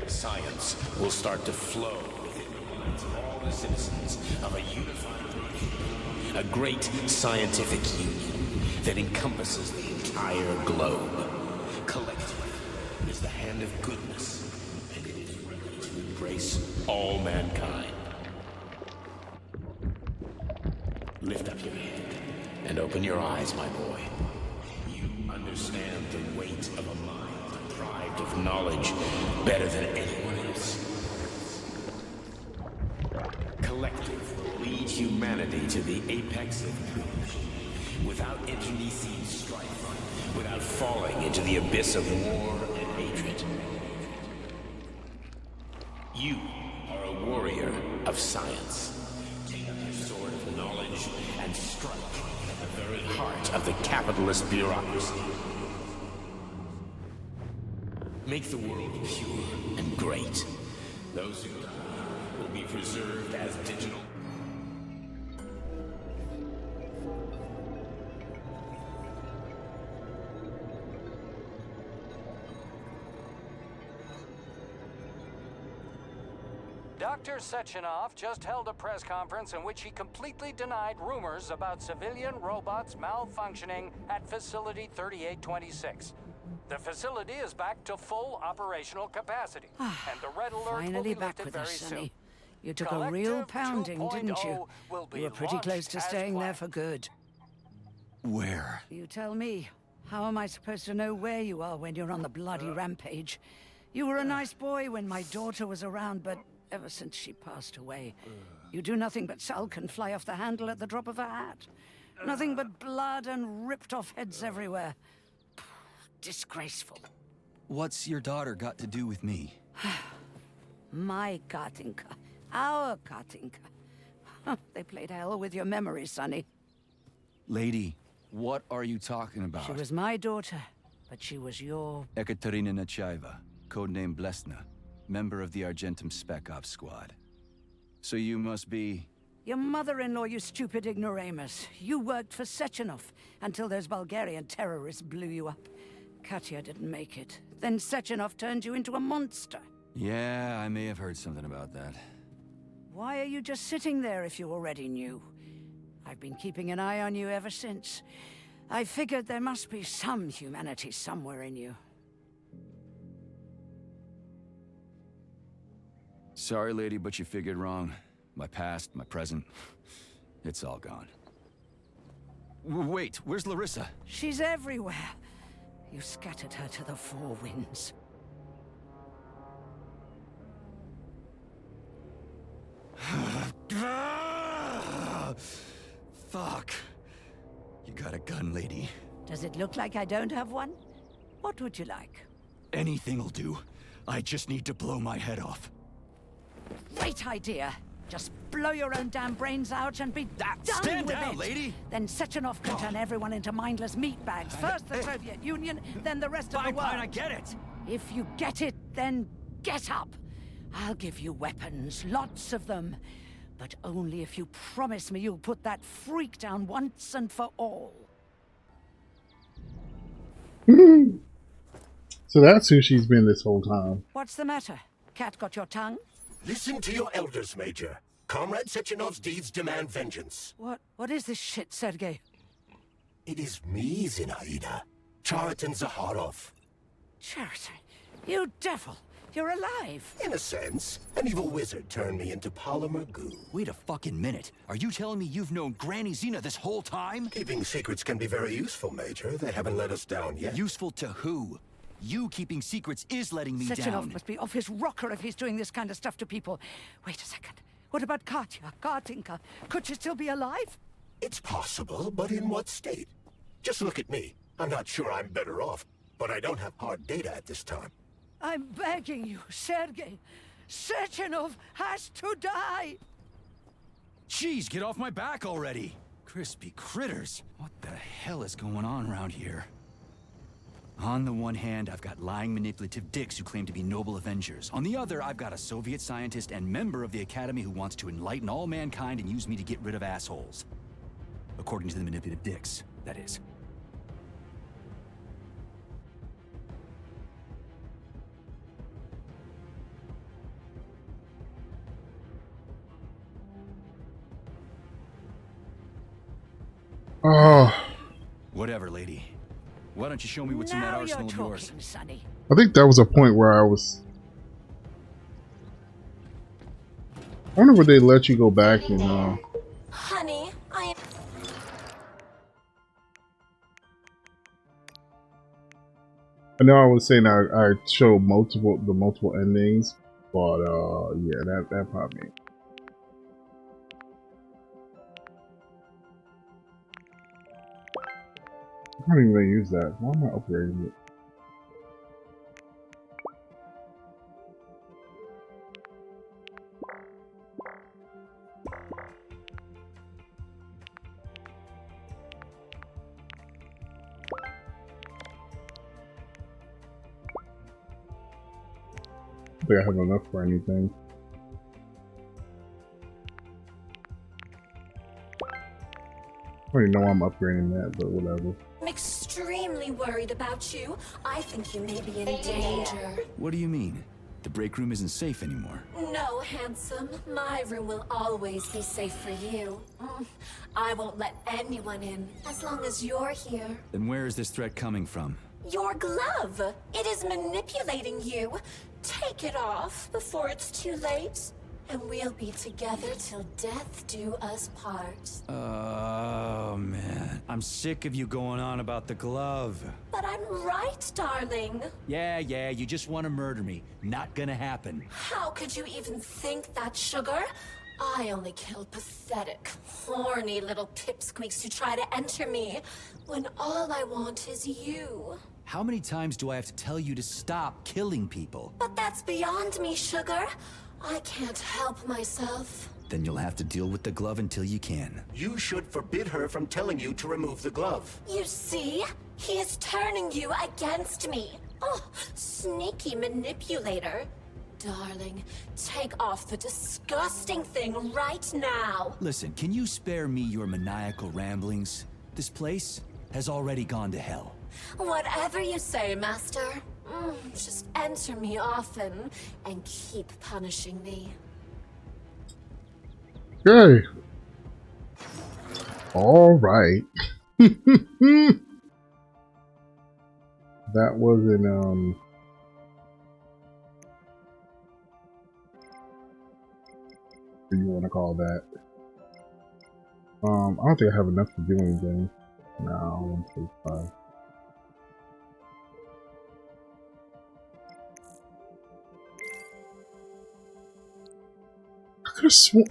[SPEAKER 7] science will start to flow within the minds of all the citizens of a unified nation. A great scientific union that encompasses the entire globe. Collective is the hand of goodness, and it is ready to embrace all mankind. Lift up your head and open your eyes, my boy. You understand the weight of a mind deprived of knowledge better than anyone else. Collective will lead humanity to the apex of creation, without internecine strife, without falling into the abyss of war and hatred. You are a warrior of science. Take up your sword of knowledge and strike at the very heart of the capitalist bureaucracy. Make the world pure and great. Those who die will be preserved as digital.
[SPEAKER 10] Dr. Sechenov just held a press conference in which he completely denied rumors about civilian robots malfunctioning at Facility 3826. The facility is back to full operational capacity, and the red alert will be
[SPEAKER 11] Finally back
[SPEAKER 10] lifted
[SPEAKER 11] with
[SPEAKER 10] very
[SPEAKER 11] us,
[SPEAKER 10] soon.
[SPEAKER 11] Sonny. You took a real pounding, didn't you? You were pretty close to staying there for good.
[SPEAKER 3] Where?
[SPEAKER 11] You tell me. How am I supposed to know where you are when you're on the bloody rampage? You were a nice boy when my daughter was around, but ever since she passed away, you do nothing but sulk and fly off the handle at the drop of a hat. Nothing but blood and ripped off heads everywhere. Disgraceful.
[SPEAKER 3] What's your daughter got to do with me?
[SPEAKER 11] My Katinka. Our Katinka. They played hell with your memory, Sonny.
[SPEAKER 3] Lady, what are you talking about?
[SPEAKER 11] She was my daughter, but she was your...
[SPEAKER 3] Ekaterina Nechaeva, codename Blesna, member of the Argentum Spec Ops squad. So you must be...
[SPEAKER 11] Your mother-in-law, you stupid ignoramus. You worked for Sechenov until those Bulgarian terrorists blew you up. Katya didn't make it. Then Sechenov turned you into a monster.
[SPEAKER 3] Yeah, I may have heard something about that.
[SPEAKER 11] Why are you just sitting there if you already knew? I've been keeping an eye on you ever since. I figured there must be some humanity somewhere in you.
[SPEAKER 3] Sorry, lady, but you figured wrong. My past, my present, it's all gone. Wait, where's Larisa?
[SPEAKER 11] She's everywhere. You scattered her to the four winds.
[SPEAKER 3] Fuck. You got a gun, lady.
[SPEAKER 11] Does it look like I don't have one? What would you like?
[SPEAKER 3] Anything'll do. I just need to blow my head off.
[SPEAKER 11] Great idea. Just blow your own damn brains out and be done
[SPEAKER 3] Stand
[SPEAKER 11] with
[SPEAKER 3] down,
[SPEAKER 11] it.
[SPEAKER 3] lady!
[SPEAKER 11] Then Sechenov can turn everyone into mindless meatbags. First the Soviet Union, then the rest of the world.
[SPEAKER 3] Fine, I get it.
[SPEAKER 11] If you get it, then get up. I'll give you weapons, lots of them. But only if you promise me you'll put that freak down once and for all.
[SPEAKER 1] So that's who she's been this whole time.
[SPEAKER 11] What's the matter? Cat got your tongue?
[SPEAKER 4] Listen to your elders, Major. Comrade Sechenov's deeds demand vengeance.
[SPEAKER 11] What is this shit, Sergei?
[SPEAKER 4] It is me, Zinaida. Chariton Zaharov.
[SPEAKER 11] Chariton, you devil! You're alive.
[SPEAKER 4] In a sense, an evil wizard turned me into polymer goo.
[SPEAKER 3] Wait a fucking minute. Are you telling me you've known Granny Zina this whole time?
[SPEAKER 4] Keeping secrets can be very useful, Major. They haven't let us down yet.
[SPEAKER 3] Useful to who? You keeping secrets is letting me
[SPEAKER 11] Sechenov
[SPEAKER 3] down.
[SPEAKER 11] must be off his rocker if he's doing this kind of stuff to people. Wait a second. What about Katya, Kartinka? Could she still be alive?
[SPEAKER 4] It's possible, but in what state? Just look at me. I'm not sure I'm better off, but I don't have hard data at this time.
[SPEAKER 11] I'm begging you, Sergei. Sechenov has to die!
[SPEAKER 3] Jeez, get off my back already! Crispy critters. What the hell is going on around here? On the one hand, I've got lying manipulative dicks who claim to be noble avengers. On the other, I've got a Soviet scientist and member of the Academy who wants to enlighten all mankind and use me to get rid of assholes. According to the manipulative dicks, that is.
[SPEAKER 1] Oh.
[SPEAKER 3] Whatever, lady. Why don't you show me what's in that arsenal of yours?
[SPEAKER 11] Sonny.
[SPEAKER 1] I think that was a point where I was... I wonder would they let you go back and
[SPEAKER 6] Honey, I
[SPEAKER 1] know I was saying I showed the multiple endings, but yeah, that probably. I can't even use that. Why am I upgrading it? I think I have enough for anything. I don't even know why I'm upgrading that, but whatever.
[SPEAKER 6] I'm extremely worried about you. I think you may be in danger.
[SPEAKER 3] What do you mean? The break room isn't safe anymore.
[SPEAKER 6] No, handsome. My room will always be safe for you. I won't let anyone in as long as you're here.
[SPEAKER 3] Then where is this threat coming from?
[SPEAKER 6] Your glove. It is manipulating you. Take it off before it's too late. And we'll be together till death do us part.
[SPEAKER 3] Oh, man. I'm sick of you going on about the glove.
[SPEAKER 6] But I'm right, darling.
[SPEAKER 3] Yeah, you just want to murder me. Not gonna happen.
[SPEAKER 6] How could you even think that, sugar? I only kill pathetic, horny little pipsqueaks who try to enter me, when all I want is you.
[SPEAKER 3] How many times do I have to tell you to stop killing people?
[SPEAKER 6] But that's beyond me, sugar. I can't help myself.
[SPEAKER 3] Then you'll have to deal with the glove until you can.
[SPEAKER 4] You should forbid her from telling you to remove the glove.
[SPEAKER 6] You see? He is turning you against me. Oh, sneaky manipulator. Darling, take off the disgusting thing right now.
[SPEAKER 3] Listen, can you spare me your maniacal ramblings? This place has already gone to hell.
[SPEAKER 6] Whatever you say, Master. Just enter me often and keep punishing me.
[SPEAKER 1] Okay. All right. That wasn't what do you want to call that? I don't think I have enough to do anything. No, 145. I could have sworn.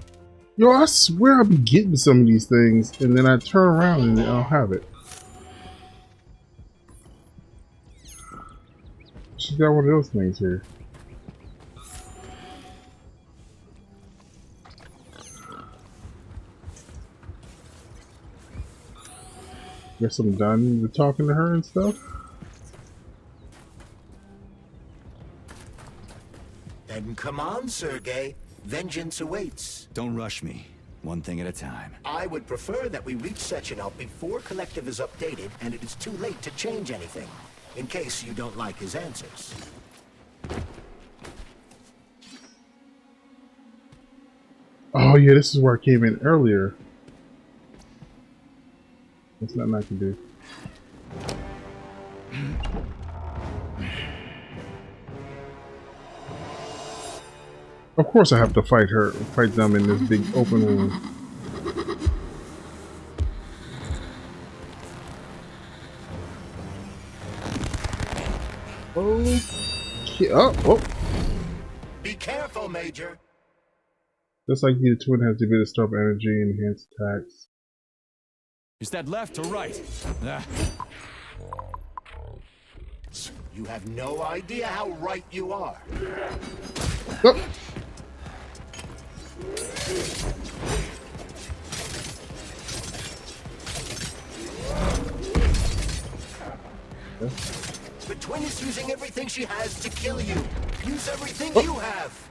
[SPEAKER 1] Yo, I swear I'll be getting some of these things, and then I turn around and I don't have it. She's got one of those things here. Guess I'm done with talking to her and stuff.
[SPEAKER 4] Then come on, Sergei. Vengeance awaits.
[SPEAKER 3] Don't rush me. One thing at a time.
[SPEAKER 4] I would prefer that we reach Sechenov before Collective is updated and it is too late to change anything, in case you don't like his answers.
[SPEAKER 1] Oh yeah, this is where I came in earlier. There's nothing I can do. . Of course I have to fight them in this big open room. Oh.
[SPEAKER 4] Be careful, Major.
[SPEAKER 1] Just like you, the twin has the ability to store up energy and enhance attacks.
[SPEAKER 3] Is that left or right?
[SPEAKER 4] You have no idea how right you are.
[SPEAKER 1] Oh.
[SPEAKER 4] The twin is using everything she has to kill you. Use everything you have.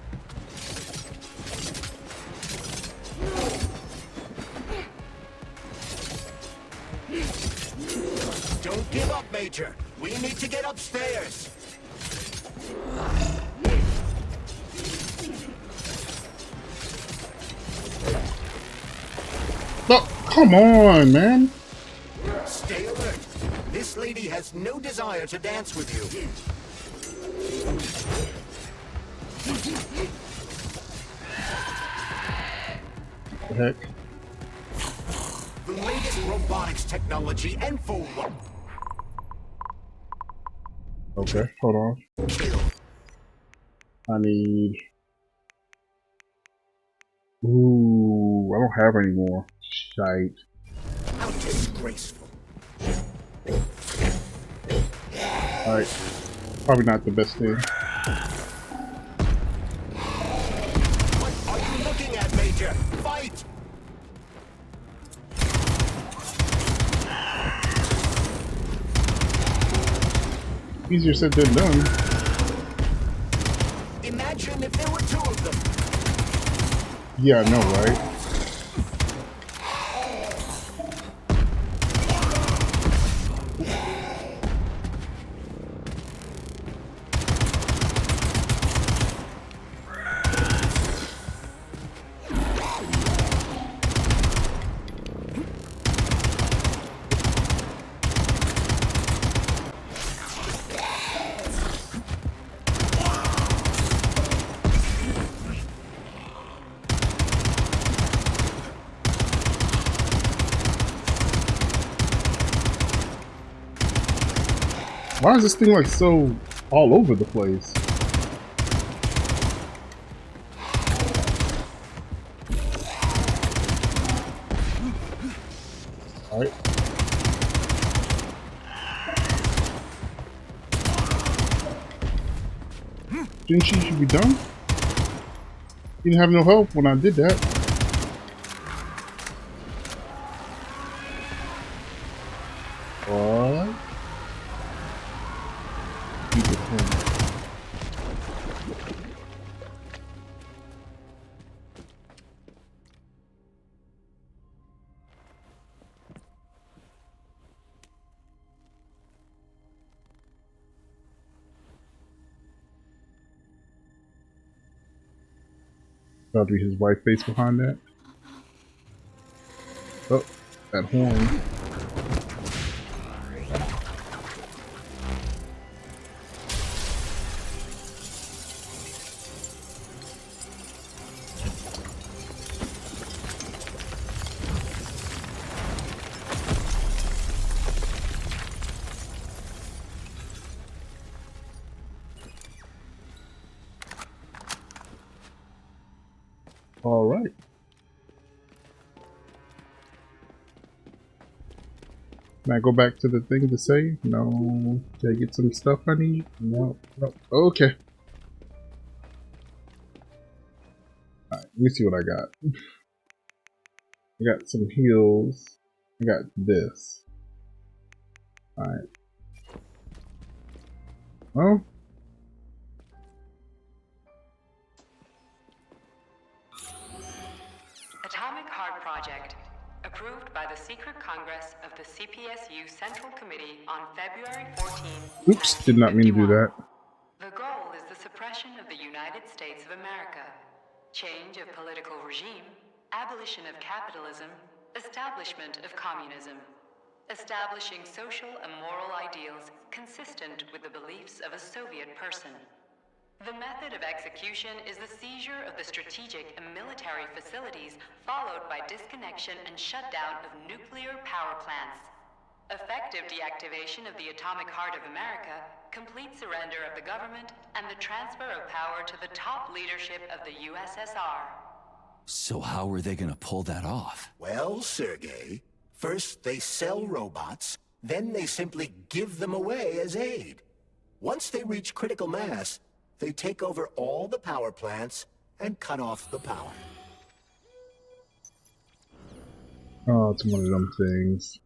[SPEAKER 4] Don't give up, Major. We need to get upstairs.
[SPEAKER 1] Oh, come on, man.
[SPEAKER 4] Stay alert. This lady has no desire to dance with you.
[SPEAKER 1] What the heck?
[SPEAKER 4] The latest robotics technology and full.
[SPEAKER 1] Okay, hold on. I need... Ooh, I don't have any more. Shite.
[SPEAKER 4] How disgraceful.
[SPEAKER 1] Alright. Probably not the best thing.
[SPEAKER 4] What are you looking at, Major? Fight!
[SPEAKER 1] Easier said than done.
[SPEAKER 4] Imagine if there were two of them.
[SPEAKER 1] Yeah, I know, right? Why is this thing like so all over the place? Alright. Didn't she should be done? You didn't have no help when I did that. What? Gotta be his white face behind that. Oh, that horn. All right. Can I go back to the thing to say? No. Did I get some stuff I need? No. No. Okay. Alright, let me see what I got. I got some heals. I got this. Alright. Well.
[SPEAKER 8] Atomic Heart Project. Approved by the Secret Congress of the CPSU Central Committee on February 14,
[SPEAKER 1] Oops, did not mean to do that.
[SPEAKER 8] The goal is the suppression of the United States of America, change of political regime, abolition of capitalism, establishment of communism, establishing social and moral ideals consistent with the beliefs of a Soviet person. The method of execution is the seizure of the strategic and military facilities, followed by disconnection and shutdown of nuclear power plants. Effective deactivation of the atomic heart of America, complete surrender of the government, and the transfer of power to the top leadership of the USSR.
[SPEAKER 3] So how are they gonna pull that off?
[SPEAKER 4] Well, Sergei, first they sell robots, then they simply give them away as aid. Once they reach critical mass, they take over all the power plants and cut off the power.
[SPEAKER 1] Oh, it's one of them things.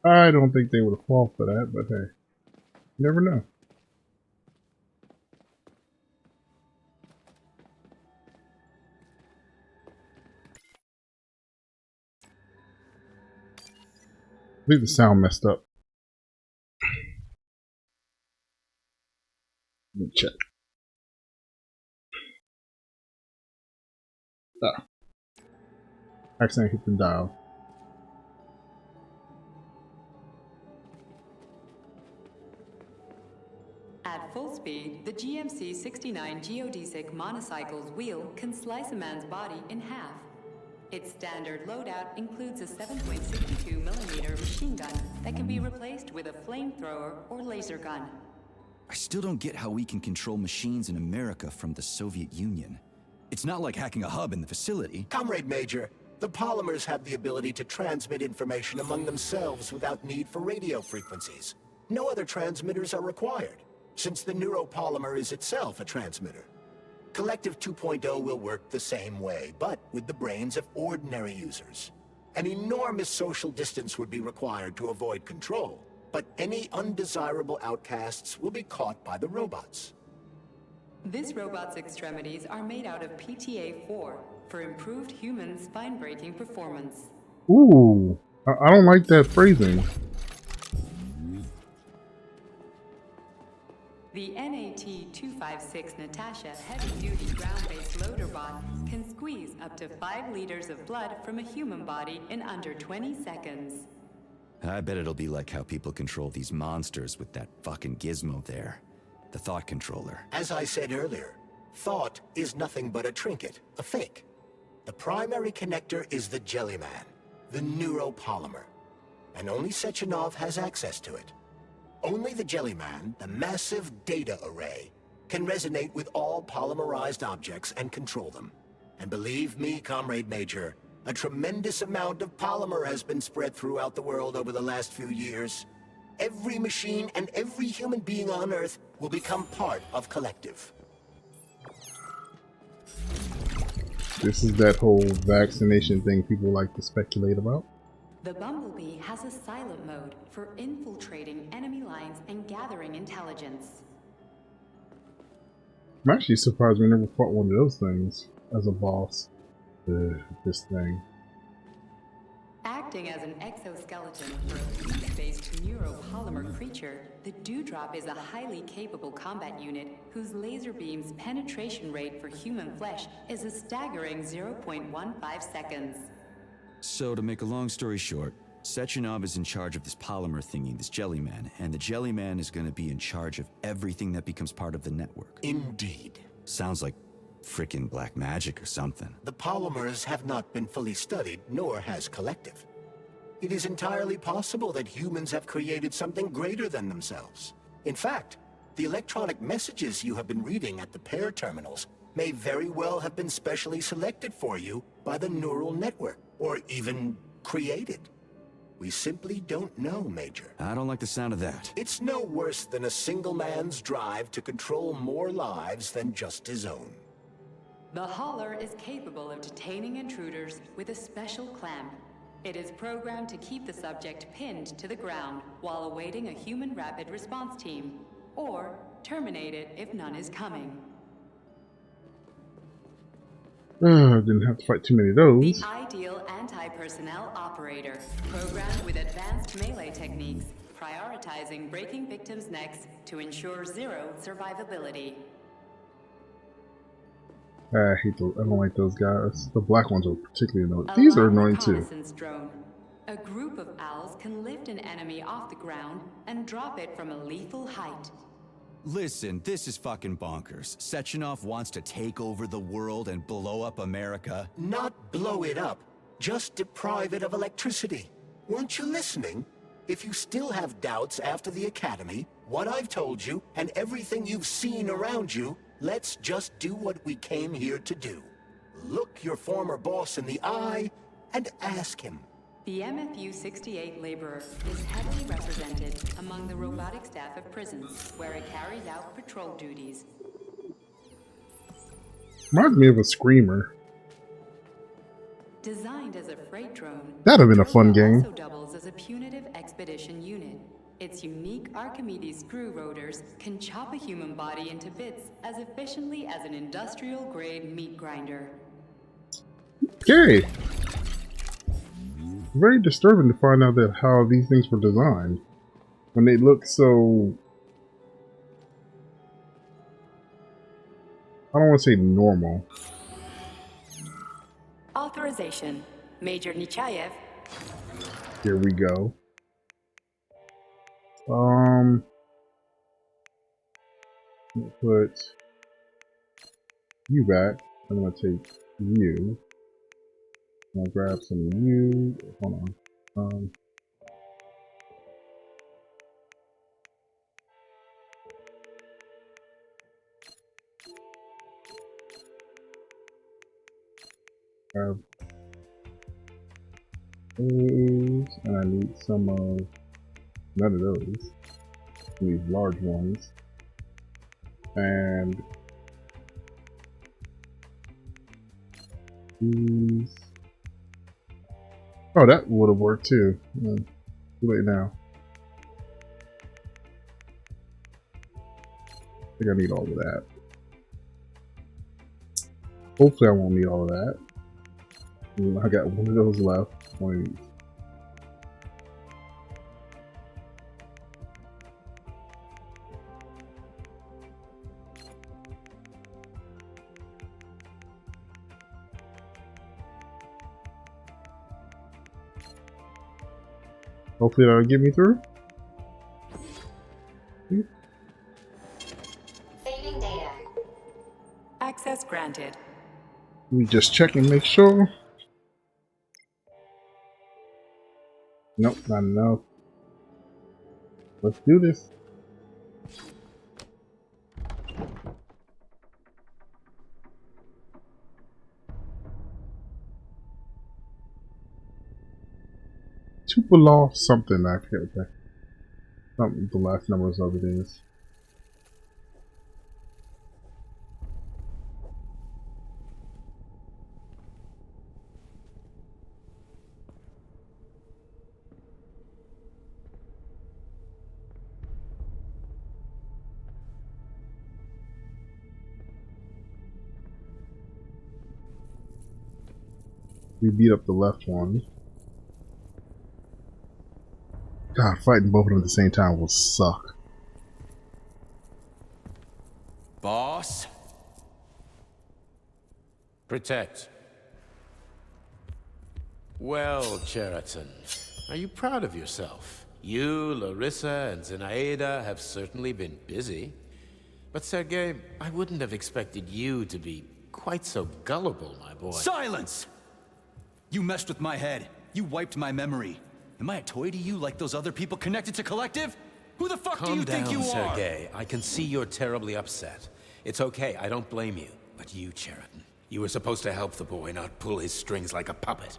[SPEAKER 1] I don't think they would have fallen for that, but hey, you never know. I think the sound messed up. Let me check. Ah. Accidentally hit the dial.
[SPEAKER 5] At full speed, the GMC 69 geodesic monocycle's wheel can slice a man's body in half. Its standard loadout includes a 7.62mm machine gun that can be replaced with a flamethrower or laser gun.
[SPEAKER 3] I still don't get how we can control machines in America from the Soviet Union. It's not like hacking a hub in the facility.
[SPEAKER 4] Comrade Major, the polymers have the ability to transmit information among themselves without need for radio frequencies. No other transmitters are required, since the neuropolymer is itself a transmitter. Collective 2.0 will work the same way, but with the brains of ordinary users. An enormous social distance would be required to avoid control, but any undesirable outcasts will be caught by the robots.
[SPEAKER 5] This robot's extremities are made out of PTA-4 for improved human spine-breaking performance.
[SPEAKER 1] Ooh, I don't like that phrasing.
[SPEAKER 5] The NAT-256 Natasha heavy-duty ground-based loader bot can squeeze up to 5 liters of blood from a human body in under 20 seconds.
[SPEAKER 3] I bet it'll be like how people control these monsters with that fucking gizmo there. The thought controller.
[SPEAKER 4] As I said earlier, thought is nothing but a trinket, a fake. The primary connector is the Jellyman, the neuropolymer. And only Sechenov has access to it. Only the Jellyman, the massive data array, can resonate with all polymerized objects and control them. And believe me, Comrade Major, a tremendous amount of polymer has been spread throughout the world over the last few years. Every machine and every human being on Earth will become part of Collective.
[SPEAKER 1] This is that whole vaccination thing people like to speculate about.
[SPEAKER 5] The Bumblebee has a silent mode for infiltrating enemy lines and gathering intelligence.
[SPEAKER 1] I'm actually surprised we never fought one of those things as a boss. This thing.
[SPEAKER 5] Acting as an exoskeleton for a fleet-based neuropolymer creature, the Dewdrop is a highly capable combat unit whose laser beam's penetration rate for human flesh is a staggering 0.15 seconds.
[SPEAKER 3] So to make a long story short, Sechenov is in charge of this polymer thingy, this Jellyman, and the Jellyman is going to be in charge of everything that becomes part of the network.
[SPEAKER 4] Indeed.
[SPEAKER 3] Sounds like frickin' black magic or something.
[SPEAKER 4] The polymers have not been fully studied, nor has Collective. It is entirely possible that humans have created something greater than themselves. In fact, the electronic messages you have been reading at the pair terminals may very well have been specially selected for you by the neural network, or even created. We simply don't know, Major.
[SPEAKER 3] I don't like the sound of that.
[SPEAKER 4] It's no worse than a single man's drive to control more lives than just his own.
[SPEAKER 5] The Hauler is capable of detaining intruders with a special clamp.
[SPEAKER 8] It is programmed to keep the subject pinned to the ground while awaiting a human rapid response team, or terminate it if none is coming.
[SPEAKER 1] Didn't have to fight too many of those.
[SPEAKER 8] The ideal anti-personnel operator, programmed with advanced melee techniques, prioritizing breaking victims' necks to ensure zero survivability.
[SPEAKER 1] I hate those. I don't like those guys. The black ones are particularly annoying. These are annoying too.
[SPEAKER 8] Drone. A group of owls can lift an enemy off the ground and drop it from a lethal height.
[SPEAKER 3] Listen, this is fucking bonkers. Sechenov wants to take over the world and blow up America.
[SPEAKER 4] Not blow it up, just deprive it of electricity. Weren't you listening? If you still have doubts after the Academy, what I've told you, and everything you've seen around you, let's just do what we came here to do. Look your former boss in the eye and ask him.
[SPEAKER 8] The MFU-68 laborer is heavily represented among the robotic staff of prisons, where it carries out patrol duties.
[SPEAKER 1] Reminds me of a screamer.
[SPEAKER 8] Designed as a freight drone,
[SPEAKER 1] that'd have been a fun game.
[SPEAKER 8] Also doubles as a punitive expedition unit. Its unique Archimedes screw rotors can chop a human body into bits as efficiently as an industrial-grade meat grinder.
[SPEAKER 1] Okay. Very disturbing to find out that how these things were designed when they look so, I don't want to say normal.
[SPEAKER 8] Authorization. Major Nechayev.
[SPEAKER 1] Here we go. Put you back. I'm gonna take you. I'll grab some of you. Hold on. Grab those, and I need some of none of those. These large ones, and these. Oh, that would have worked too. Too late now. I think I need all of that. Hopefully I won't need all of that. I got one of those left. One of these. Hopefully that'll get me through.
[SPEAKER 8] Saving data. Access granted.
[SPEAKER 1] Let me just check and make sure. Nope, not enough. Let's do this. Tupolev something, I forget what that. Something, the last numbers of it is. We beat up the left one. God, fighting both of them at the same time will suck.
[SPEAKER 3] Boss?
[SPEAKER 7] Protect. Well, Cheriton, are you proud of yourself? You, Larisa, and Zinaida have certainly been busy. But Sergei, I wouldn't have expected you to be quite so gullible, my boy.
[SPEAKER 3] Silence! You messed with my head. You wiped my memory. Am I a toy to you like those other people connected to Collective? Who the fuck do you think you are?
[SPEAKER 7] Calm down, Sergei. I can see you're terribly upset. It's okay, I don't blame you. But you, Cheriton, you were supposed to help the boy, not pull his strings like a puppet.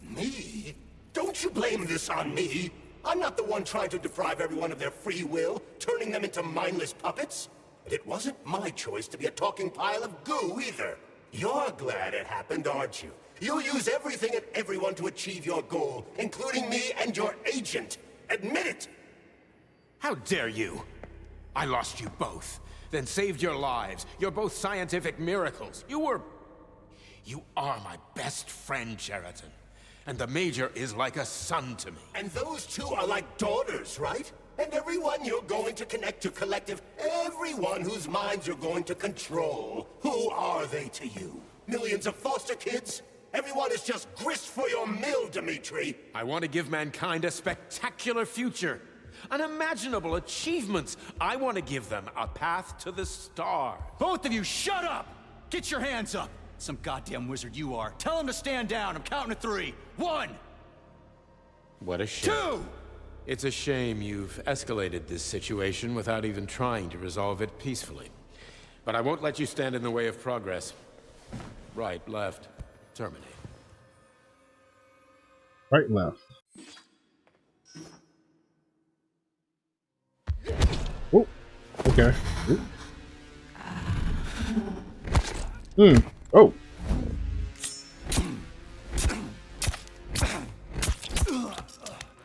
[SPEAKER 4] Me? Don't you blame this on me? I'm not the one trying to deprive everyone of their free will, turning them into mindless puppets. And it wasn't my choice to be a talking pile of goo, either. You're glad it happened, aren't you? You'll use everything and everyone to achieve your goal, including me and your agent. Admit it!
[SPEAKER 7] How dare you? I lost you both, then saved your lives. You're both scientific miracles. You are my best friend, Sheraton. And the Major is like a son to me.
[SPEAKER 4] And those two are like daughters, right? And everyone you're going to connect to Collective, everyone whose minds you're going to control. Who are they to you? Millions of foster kids? Everyone is just grist for your mill, Dimitri.
[SPEAKER 7] I want to give mankind a spectacular future. Unimaginable achievements. I want to give them a path to the stars.
[SPEAKER 12] Both of you, shut up! Get your hands up! Some goddamn wizard you are. Tell him to stand down. I'm counting to 3. 1!
[SPEAKER 7] What a shame.
[SPEAKER 12] 2!
[SPEAKER 7] It's a shame you've escalated this situation without even trying to resolve it peacefully. But I won't let you stand in the way of progress. Right, left, terminate.
[SPEAKER 1] Right, left. Oh, okay. Oh.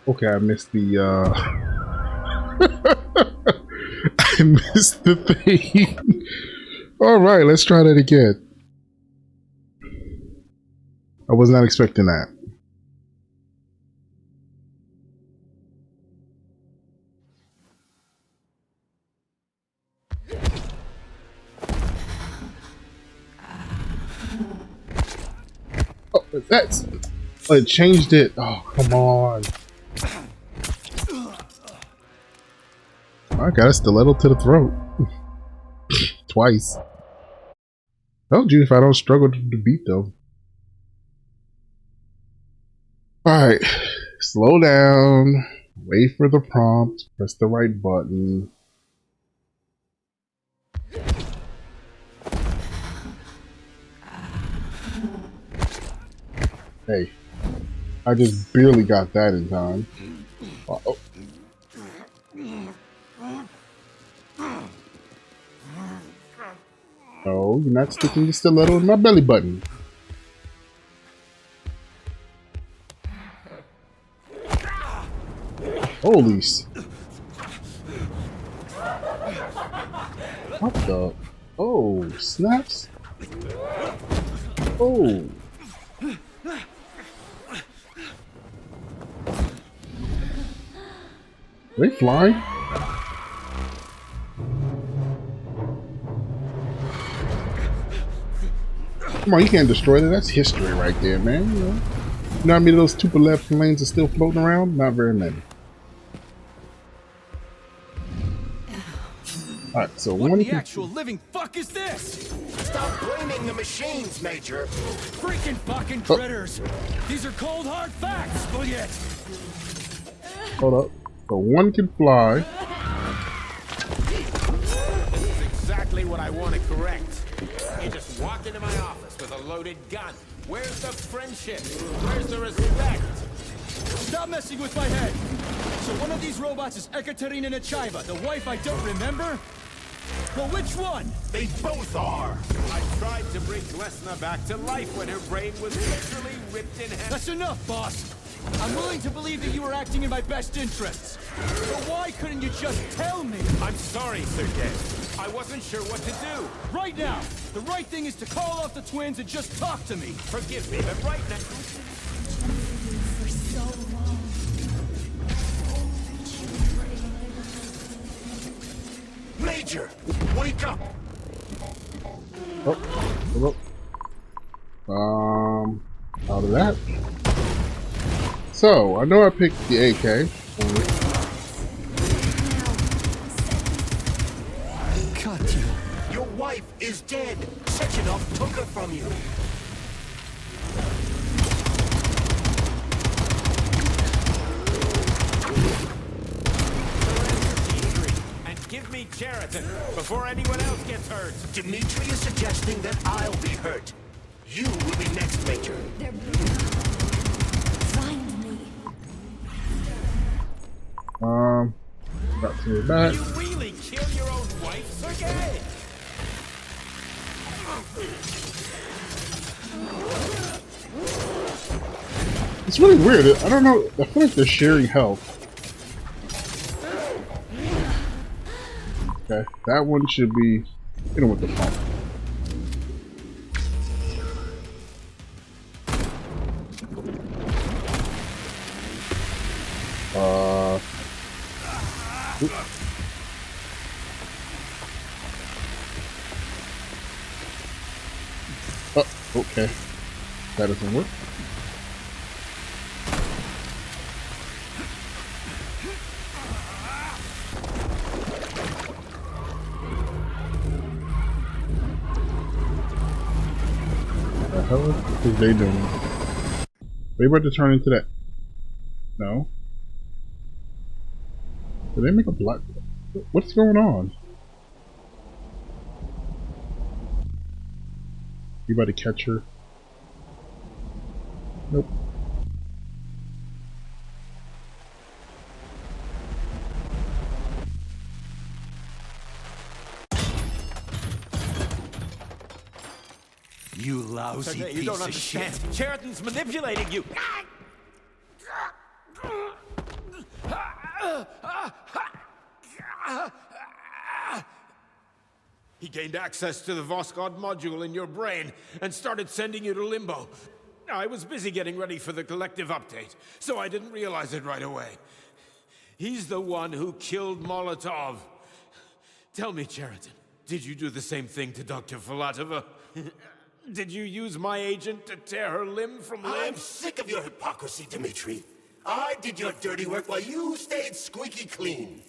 [SPEAKER 1] Okay, I missed the I missed the thing. Alright, let's try that again. I was not expecting that. Oh, that's... it changed it. Oh, come on. I got a stiletto to the throat. Twice. Told you if I don't struggle to beat though. Alright. Slow down. Wait for the prompt. Press the right button. Hey. I just barely got that in time. Oh. No, you're not sticking the stiletto in my belly button. Holy what the? Oh, snaps. Oh. Are they flying? Come on, you can't destroy that. That's history right there, man. You know how many of those Tupolev planes are still floating around? Not very many. Alright, so
[SPEAKER 12] what the actual living fuck is this?
[SPEAKER 4] Stop blaming the machines, Major.
[SPEAKER 12] Freaking fucking critters. These are cold hard facts, Bullet.
[SPEAKER 1] Hold up. So one can fly.
[SPEAKER 7] This is exactly what I want to correct. You just walked into my office with a loaded gun. Where's the friendship? Where's the respect?
[SPEAKER 12] Stop messing with my head. So one of these robots is Ekaterina Nechaeva, the wife I don't remember? Well, which one?
[SPEAKER 4] They both are.
[SPEAKER 7] I tried to bring Glesna back to life when her brain was literally ripped in half.
[SPEAKER 12] That's enough, boss. I'm willing to believe that you were acting in my best interests. But why couldn't you just tell me?
[SPEAKER 7] I'm sorry, Sergei. I wasn't sure what to do.
[SPEAKER 12] Right now, the right thing is to call off the twins and just talk to me.
[SPEAKER 7] Forgive me, but right now...
[SPEAKER 6] For so long.
[SPEAKER 4] Major, wake up!
[SPEAKER 1] Oh, out of that. So, I know I picked the AK.
[SPEAKER 12] Cut you.
[SPEAKER 4] Your wife is dead. Sechenov took her from you.
[SPEAKER 7] And give me Sheraton before anyone else gets hurt.
[SPEAKER 4] Dimitri is suggesting that I'll be hurt. You will be next, Major.
[SPEAKER 6] Find me.
[SPEAKER 1] Got to the back.
[SPEAKER 7] You really kill your own wife, Sergei?
[SPEAKER 1] It's really weird. I don't know. I feel like they're sharing health. Okay, that one should be. You know what the pump. Oh, okay. That doesn't work. What the hell is they doing? They about to turn into that? No. Did they make a black? What's going on? You about to catch her? Nope.
[SPEAKER 13] You lousy piece
[SPEAKER 12] don't
[SPEAKER 13] of
[SPEAKER 12] understand.
[SPEAKER 13] shit.
[SPEAKER 12] Sheridan's manipulating you. He gained access to the Voskhod module in your brain and started sending you to limbo. I was busy getting ready for the collective update, so I didn't realize it right away. He's the one who killed Molotov. Tell me, Sheridan, did you do the same thing to Dr. Filatova? Did you use my agent to tear her limb from limb?
[SPEAKER 4] I'm sick of your hypocrisy, Dmitri. I did your dirty work while you stayed squeaky clean.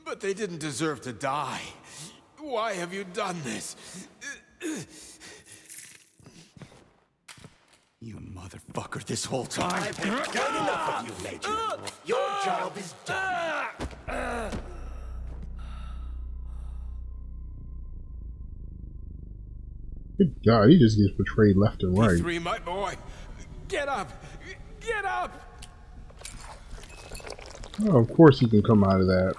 [SPEAKER 12] But they didn't deserve to die. Why have you done this?
[SPEAKER 13] You motherfucker this whole time.
[SPEAKER 4] I've had quite enough of you, Major. Your job is done.
[SPEAKER 1] Good God, he just gets betrayed left and right.
[SPEAKER 12] P3, my boy. Get up! Get up!
[SPEAKER 1] Oh, of course he can come out of that.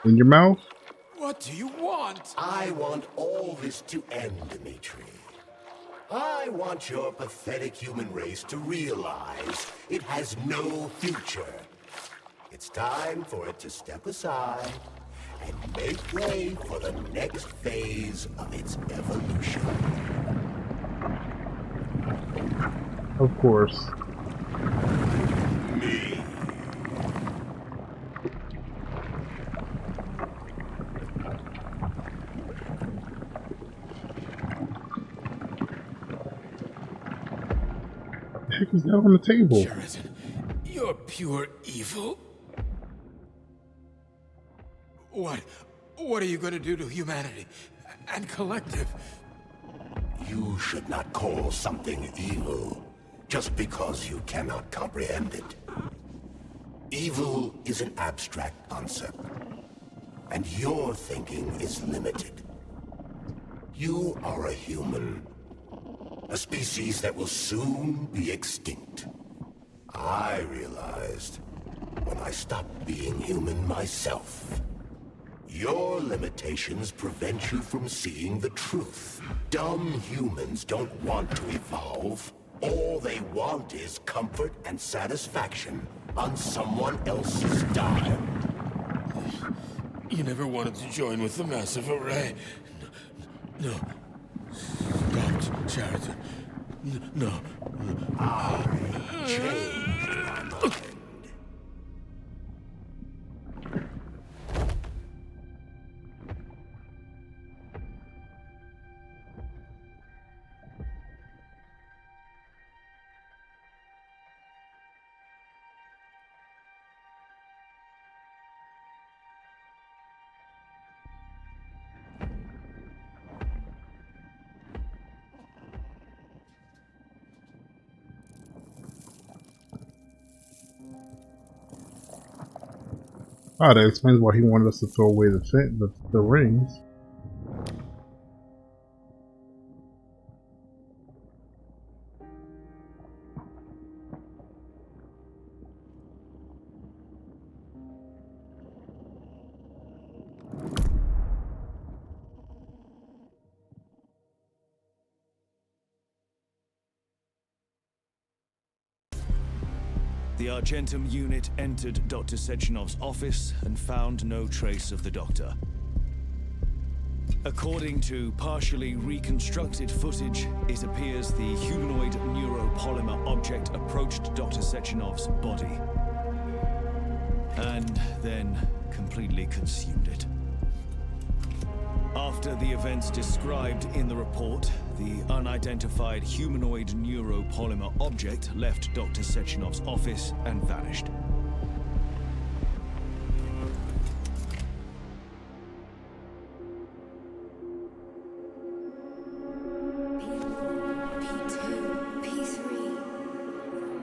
[SPEAKER 1] In your mouth?
[SPEAKER 12] What do you want?
[SPEAKER 4] I want all this to end, Dmitri. I want your pathetic human race to realize it has no future. It's time for it to step aside and make way for the next phase of its evolution.
[SPEAKER 1] Of course.
[SPEAKER 4] Me.
[SPEAKER 1] What the heck is that on the table?
[SPEAKER 12] Sheridan, you're pure evil. What are you going to do to humanity and collective?
[SPEAKER 4] You should not call something evil just because you cannot comprehend it. Evil is an abstract concept, and your thinking is limited. You are a human, a species that will soon be extinct. I realized when I stopped being human myself. Your limitations prevent you from seeing the truth. Dumb humans don't want to evolve. All they want is comfort and satisfaction on someone else's dime.
[SPEAKER 12] You never wanted to join with the massive array. No. Stop, Sheridan. No.
[SPEAKER 4] I changed my mind.
[SPEAKER 1] Ah, that explains why he wanted us to throw away the rings.
[SPEAKER 14] The Argentum unit entered Dr. Sechenov's office and found no trace of the doctor. According to partially reconstructed footage, it appears the humanoid neuropolymer object approached Dr. Sechenov's body and then completely consumed it. After the events described in the report, the unidentified humanoid neuropolymer object left Dr. Sechenov's office and vanished.
[SPEAKER 5] P2, P3.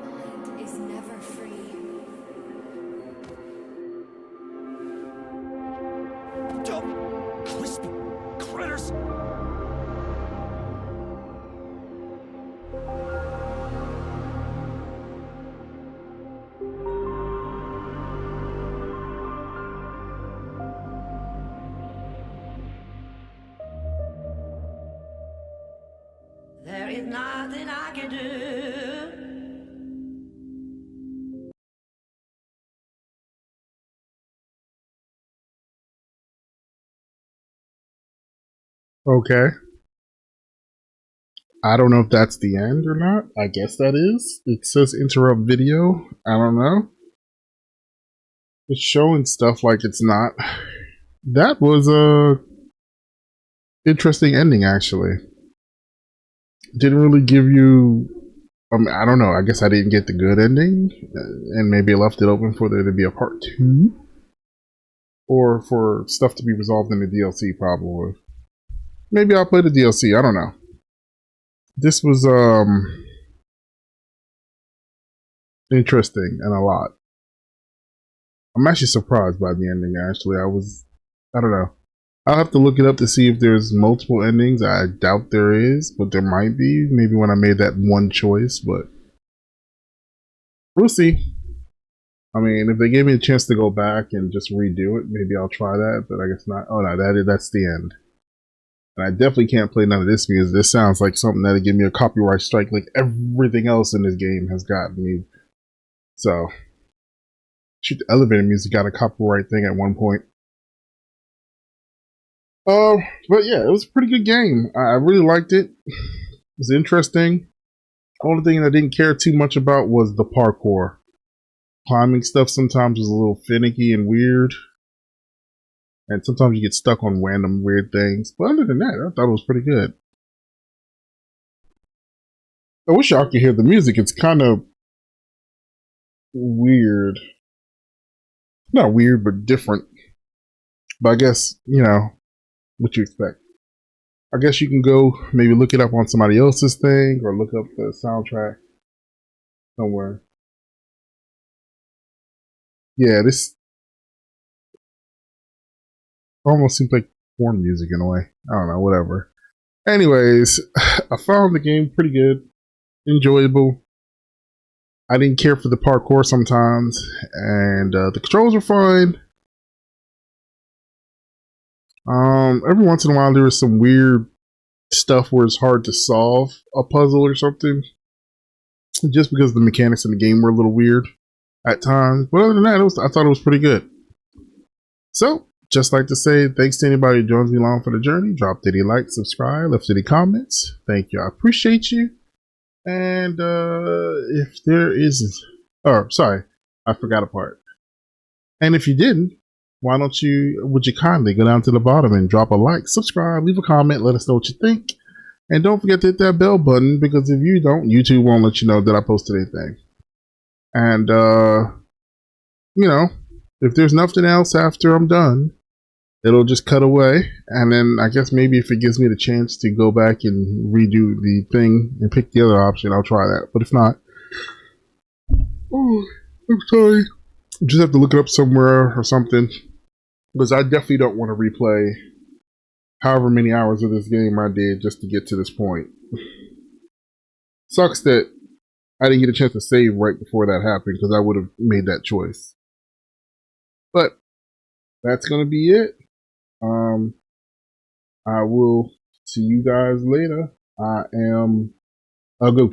[SPEAKER 5] Mind is never free.
[SPEAKER 13] Crispy critters!
[SPEAKER 15] There is nothing I can do.
[SPEAKER 1] Okay. I don't know if that's the end or not. I guess that is. It says interrupt video. I don't know. It's showing stuff like it's not. That was a interesting ending, actually. Didn't really give you. I don't know. I guess I didn't get the good ending, and maybe it left it open for there to be a part 2, or for stuff to be resolved in the DLC. Probably. Maybe I'll play the DLC. I don't know. This was interesting and a lot. I'm actually surprised by the ending. Actually, I don't know. I'll have to look it up to see if there's multiple endings. I doubt there is, but there might be. Maybe when I made that one choice, but we'll see. I mean, if they gave me a chance to go back and just redo it, maybe I'll try that. But I guess not. Oh no, that's the end. And I definitely can't play none of this because this sounds like something that'll give me a copyright strike, like everything else in this game has gotten me. So, shoot, the elevator music got a copyright thing at one point. But yeah, it was a pretty good game. I really liked it. It was interesting. The only thing I didn't care too much about was the parkour. Climbing stuff sometimes was a little finicky and weird. And sometimes you get stuck on random weird things. But other than that, I thought it was pretty good. I wish y'all could hear the music. It's kind of weird. Not weird, but different. But I guess, you know, what you expect. I guess you can go maybe look it up on somebody else's thing or look up the soundtrack somewhere. Yeah, this almost seems like porn music in a way. I don't know, whatever. Anyways, I found the game pretty good, enjoyable. I didn't care for the parkour sometimes, and the controls were fine. Every once in a while there was some weird stuff where it's hard to solve a puzzle or something, just because the mechanics in the game were a little weird at times. But other than that, I thought it was pretty good. So, just like to say thanks to anybody who joins me along for the journey. Drop any likes, subscribe, left any comments. Thank you. I appreciate you. And if there is, sorry, I forgot a part. And if you didn't, would you kindly go down to the bottom and drop a like, subscribe, leave a comment, let us know what you think. And don't forget to hit that bell button, because if you don't, YouTube won't let you know that I posted anything. And, you know, if there's nothing else after I'm done, it'll just cut away. And then I guess maybe if it gives me the chance to go back and redo the thing and pick the other option, I'll try that. But if not, oh, I'm sorry. Just have to look it up somewhere or something, because I definitely don't want to replay however many hours of this game I did just to get to this point. Sucks that I didn't get a chance to save right before that happened, because I would have made that choice. But that's gonna be it. I will see you guys later. I'll go